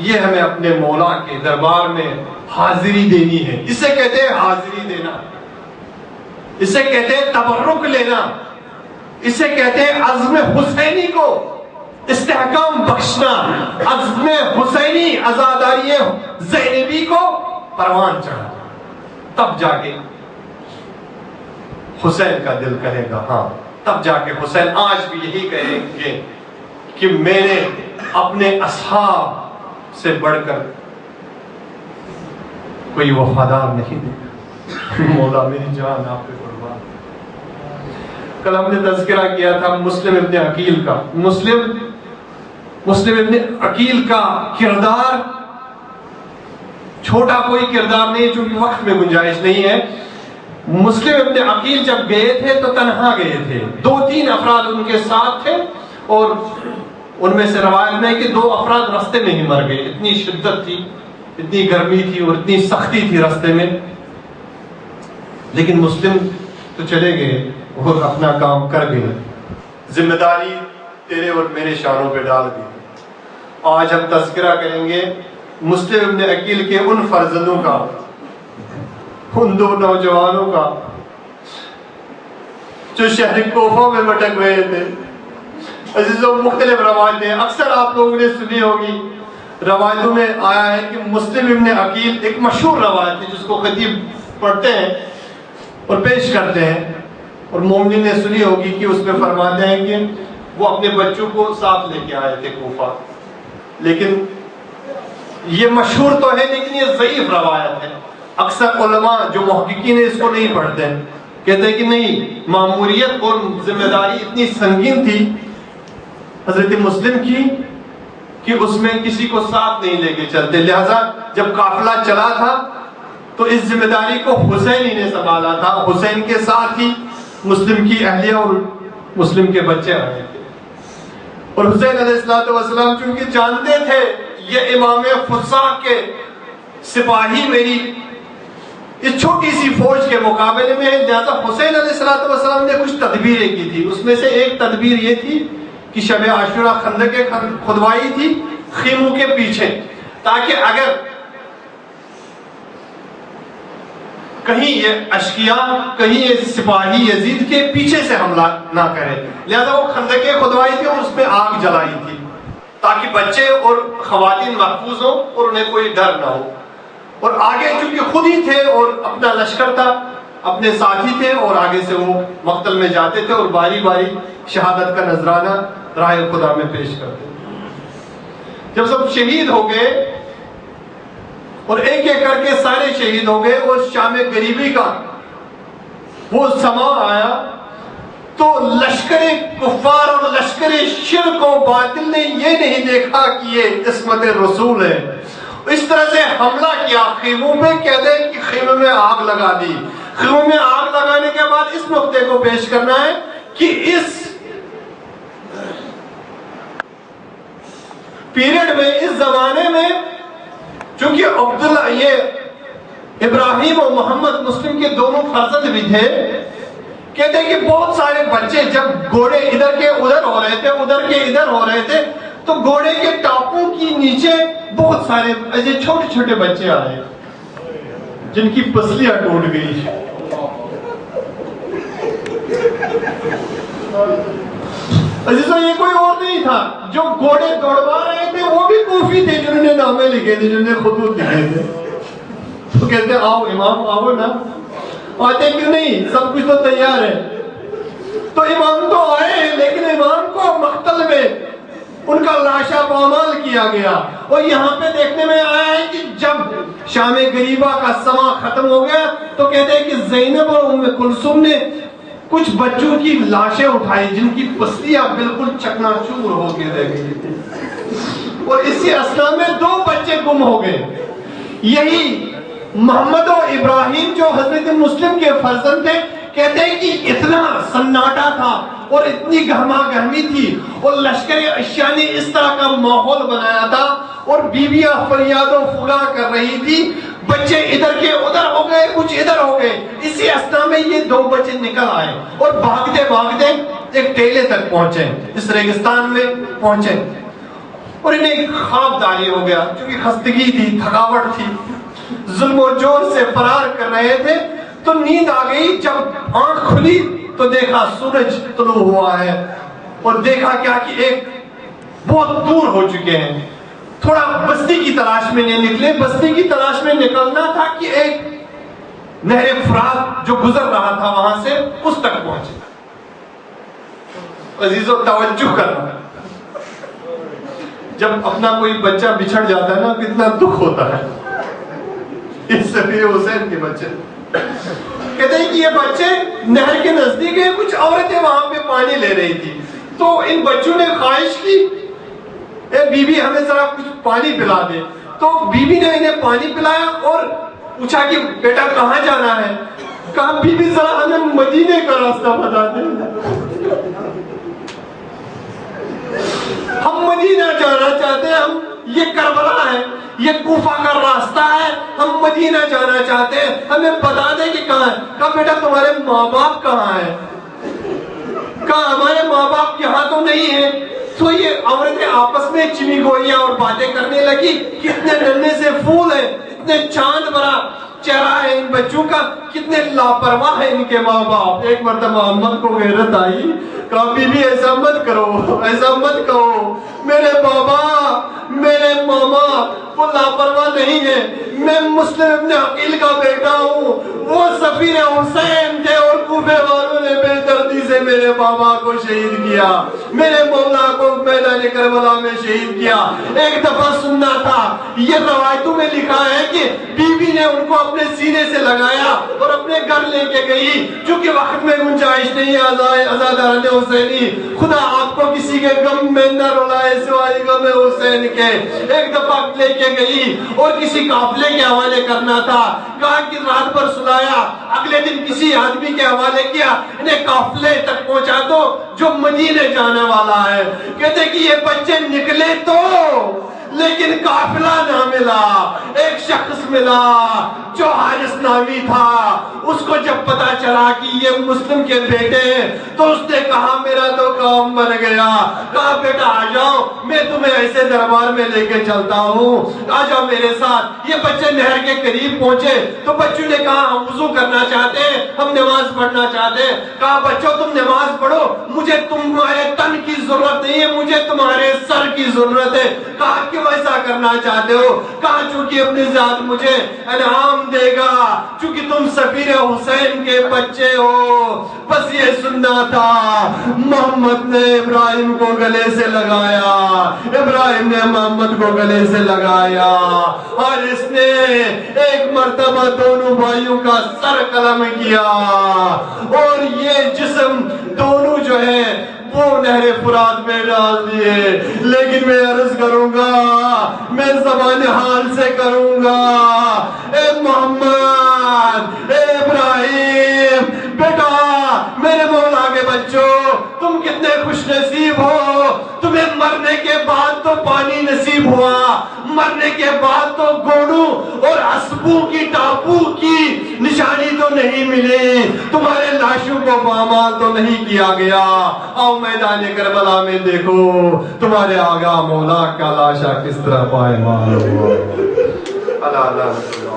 یہ ہمیں اپنے مولا کے دربار میں حاضری دینی ہے. اسے کہتے ہیں حاضری دینا, اسے کہتے ہیں تبرک لینا, اسے کہتے ہیں عزم حسینی کو استحکام بخشنا, عزم حسینی عزاداری زینبی کو پروان چڑھا. تب جا کے حسین کا دل کہے گا ہاں, تب جا کے حسین آج بھی یہی کہیں گے کہ میں نے اپنے اصحاب سے بڑھ کر کوئی وفادار نہیں دیکھا. مولا میری جان آپ پہ قربان. کل ہم نے تذکرہ کیا تھا مسلم ابن عقیل کا. مسلم ابن عقیل کا کردار چھوٹا کوئی کردار نہیں, چونکہ وقت میں گنجائش نہیں ہے. مسلم ابن عقیل جب گئے تھے تو تنہا گئے تھے, 2-3 افراد ان کے ساتھ تھے, اور ان میں سے روایت میں کہ 2 افراد رستے میں ہی مر گئے. اتنی شدت تھی, اتنی گرمی تھی اور اتنی سختی تھی رستے میں. لیکن مسلم تو چلے گئے اور اپنا کام کر گئے. ذمہ داری تیرے اور میرے شانوں پہ ڈال دی. آج ہم تذکرہ کریں گے مسلم ابن عقیل کے ان فرزندوں کا, ان 2 نوجوانوں کا جو شہر کوفہ میں بھٹک رہے تھے. عزیزوں, مختلف روایتیں اکثر آپ لوگوں نے سنی ہوگی. روایتوں میں آیا ہے کہ مسلم ابن عقیل, ایک مشہور روایت ہے جس کو خطیب پڑھتے ہیں اور پیش کرتے ہیں, اور مومنین نے سنی ہوگی کہ اس میں فرماتے ہیں کہ وہ اپنے بچوں کو ساتھ لے کے آئے تھے کوفہ. لیکن یہ مشہور تو ہے لیکن یہ ضعیف روایت ہے. اکثر علماء جو محققین ہیں اس کو نہیں پڑھتے ہیں, کہتے ہیں کہ نہیں, ماموریت اور ذمہ داری اتنی سنگین تھی حضرت مسلم کی کہ اس میں کسی کو ساتھ نہیں لے کے چلتے. لہذا جب قافلہ چلا تھا تو اس ذمہ داری کو حسین ہی نے سنبھالا تھا. حسین کے ساتھ ہی مسلم کی اہلیہ اور مسلم کے بچے آئے تھے. اور حسین علیہ السلام چونکہ جانتے تھے یہ امام فساق کے سپاہی میری اس چھوٹی سی فوج کے مقابلے میں ہے, لہذا حسین علیہ السلام نے کچھ تدبیریں کی تھی. اس میں سے ایک تدبیر یہ تھی کہ شب عاشورہ خندق کھدوائی تھی خیموں کے پیچھے, تاکہ اگر کہیں یہ اشکیاء, کہیں یہ سپاہی یزید کے پیچھے سے حملہ نہ کرے. لہذا وہ خندقیں کھدوائی تھی اور اس میں آگ جلائی تھی تاکہ بچے اور خواتین محفوظ ہوں اور انہیں کوئی ڈر نہ ہو. اور آگے چونکہ خود ہی تھے اور اپنا لشکر تھا, اپنے ساتھی تھے, اور آگے سے وہ مقتل میں جاتے تھے اور باری باری شہادت کا نذرانہ راہ خدا میں پیش کرتے. جب سب شہید ہو گئے اور ایک ایک کر کے سارے شہید ہو گئے اور شام غریبی کا وہ سما آیا, تو لشکر کفار اور لشکر شرک و باطل نے یہ نہیں دیکھا کہ یہ عصمت رسول ہے. اس طرح سے حملہ کیا خیموں میں, کہتے ہیں کہ خیموں میں آگ لگا دی. خیموں میں آگ لگانے کے بعد اس نقطے کو پیش کرنا ہے کہ اس پیریڈ میں, اس زمانے میں, چونکہ عبداللہ یہ ابراہیم اور محمد مسلم کے دونوں فرزند بھی تھے, کہتے ہیں کہ بہت سارے بچے جب گھوڑے ادھر کے ادھر ہو رہے تھے, ادھر کے ادھر ہو رہے تھے, تو گھوڑے کے ٹاپوں کی نیچے بہت سارے ایسے چھوٹے چھوٹے بچے آئے جن کی پسلیاں ٹوٹ گئی. عزیزو, یہ کوئی اور نہیں تھا, جو گھوڑے دوڑوا رہے تھے وہ بھی کوفی تھے جنہوں نے نامے لکھے تھے, جنہوں نے خطوط لکھے تھے. تو کہتے آؤ امام آؤ نا, آتے کیوں نہیں, سب کچھ تو تیار ہے. تو امام تو آئے ہیں لیکن امام کو مقتل میں ان کا لاشا پامال کیا گیا. اور یہاں پہ دیکھنے میں آیا ہے کہ جب شام غریبہ کا سما ختم ہو گیا تو کہتے ہیں کہ زینب اور ام کلثوم نے کچھ بچوں کی لاشیں اٹھائی جن کی پسلیاں بالکل چکناچور ہو کے رہ گئی تھی, اور اسی اثنا میں 2 بچے گم ہو گئے. یہی محمد و ابراہیم جو حضرت مسلم کے فرزند تھے, کہتے ہیں کہ اتنا سناٹا تھا اور اتنی گہما گہمی تھی اور لشکر اشیاء نے اس طرح کا ماحول بنایا تھا اور بیویاں فریاد و فغاں کر رہی تھی, بچے ادھر کے ادھر ہو گئے, کچھ ادھر ہو گئے. اسی اثنا میں یہ 2 بچے نکل آئے اور بھاگتے بھاگتے ایک ٹیلے تک پہنچے, اس ریگستان میں پہنچے. اور انہیں خواب داری ہو گیا، کیونکہ خستگی تھی، تھکاوٹ تھی، ظلم و جور سے فرار کر رہے تھے، تو نیند آ گئی۔ جب آنکھ کھلی تو دیکھا سورج طلوع ہوا ہے، اور دیکھا کیا کہ ایک بہت دور ہو چکے ہیں۔ تھوڑا بستی کی تلاش میں نہیں نکلے، بستی کی تلاش میں نکلنا تھا کہ ایک نہر فرات جو گزر رہا تھا وہاں سے اس تک پہنچے۔ عزیزو توجہ کرنا، جب اپنا کوئی بچہ بچھڑ جاتا ہے نا کتنا دکھ ہوتا ہے۔ اس سفیر حسین کے بچے کہتے ہیں کہ یہ بچے نہر کے نزدیک ہیں، کچھ عورتیں وہاں پہ پانی لے رہی تھی، تو ان بچوں نے خواہش کی اے بی بی ہمیں ذرا کچھ پانی پلا دے۔ تو بی بی نے انہیں پانی پلایا اور پوچھا کہ بیٹا کہاں جانا ہے؟ کہا بی بی ذرا ہمیں مدینے کا راستہ بتا دیں، ہم مدینہ جانا چاہتے ہیں، ہم یہ کربلا ہے، یہ کوفہ کا راستہ ہے، ہم مدینہ جانا چاہتے ہیں، ہمیں بتا دیں کہ کہاں ہے۔ کہا بیٹا تمہارے ماں باپ کہاں ہیں؟ کہا ہمارے ماں باپ یہاں تو نہیں ہیں۔ تو یہ عورتیں آپس میں چمی گوئیاں اور باتیں کرنے لگی، کتنے ننھے سے پھول ہیں، اتنے چاند بھرا چہرہ ہے ان بچوں کا، کتنے لاپرواہ ہیں ان کے ماں باپ۔ ایک مرتبہ محمد کو غیرت آئی، کہا بی بی ایسا مت کرو، ایسا مت کہو، میرے بابا میرے ماما وہ لاپرواہ نہیں ہے، میں مسلم ابن عقیل کا بیٹا ہوں، وہ سفیر حسین تھے اور کوفے والوں نے بے دردی سے میرے بابا کو شہید کیا، میرے مولا کو میدان کربلا میں شہید کیا۔ ایک دفعہ سننا تھا، یہ روایتوں میں لکھا ہے کہ بی بی نے ان کو اپنے سینے سے لگایا اور اپنے گھر لے کے گئی، چونکہ وقت میں گنجائش نہیں آزاداران حسینی، خدا آپ کو کسی کے غم میں نہ رلائے سوائے غم حسین کے۔ ایک دفعہ لے کے گئی اور کسی قافلے کے حوالے کرنا تھا، کہا کہ رات بھر سلایا، اگلے دن کسی آدمی کے حوالے کیا، انہیں قافلے تک پہنچا دو جو مدینے جانے والا ہے۔ کہتے کہ یہ بچے نکلے تو لیکن قافلہ نہ ملا، ایک شخص ملا جو حارث نامی تھا، اس کو جب پتا چلا کہ یہ مسلم کے بیٹے ہیں تو اس نے کہا میرا تو کام بن گیا، کہا بیٹا آ جاؤ میں تمہیں ایسے دربار میں لے کے چلتا ہوں، آ جاؤ میرے ساتھ۔ یہ بچے نہر کے قریب پہنچے تو بچوں نے کہا ہم وضو کرنا چاہتے ہیں، ہم نماز پڑھنا چاہتے ہیں۔ کہا بچوں تم نماز پڑھو، مجھے تمہارے تن کی ضرورت نہیں ہے، مجھے تمہارے سر کی ضرورت ہے۔ کہا کیوں ایسا کرنا چاہتے ہو؟ کہا چونکہ اپنی ذات مجھے انعام دے گا، چونکہ تم سفیر حسین کے بچے ہو۔ بس یہ سننا تھا، محمد نے ابراہیم کو گلے سے لگایا، ابراہیم نے محمد کو گلے سے لگایا، اور اس نے ایک مرتبہ دونوں بھائیوں کا سر قلم کیا، اور یہ جسم دونوں جو ہے وہ نہر فرات میں ڈال دیے۔ لیکن میں عرض کروں گا، میں زبان حال سے کروں گا، اے محمد، اے ابراہیم، بیٹا میرے مولا کے بچوں، تم کتنے خوش نصیب ہو، تمہیں مرنے کے بعد تو پانی نصیب ہوا، مرنے کے بعد تو گھوڑوں اور اسبوں کی ٹاپو کی نشانی تو نہیں ملی، تمہارے لاشوں کو پامال تو نہیں کیا گیا۔ آؤ میدان کربلا میں دیکھو تمہارے آقا مولا کا لاشا کس طرح پائمال ہوا۔ اللہ اللہ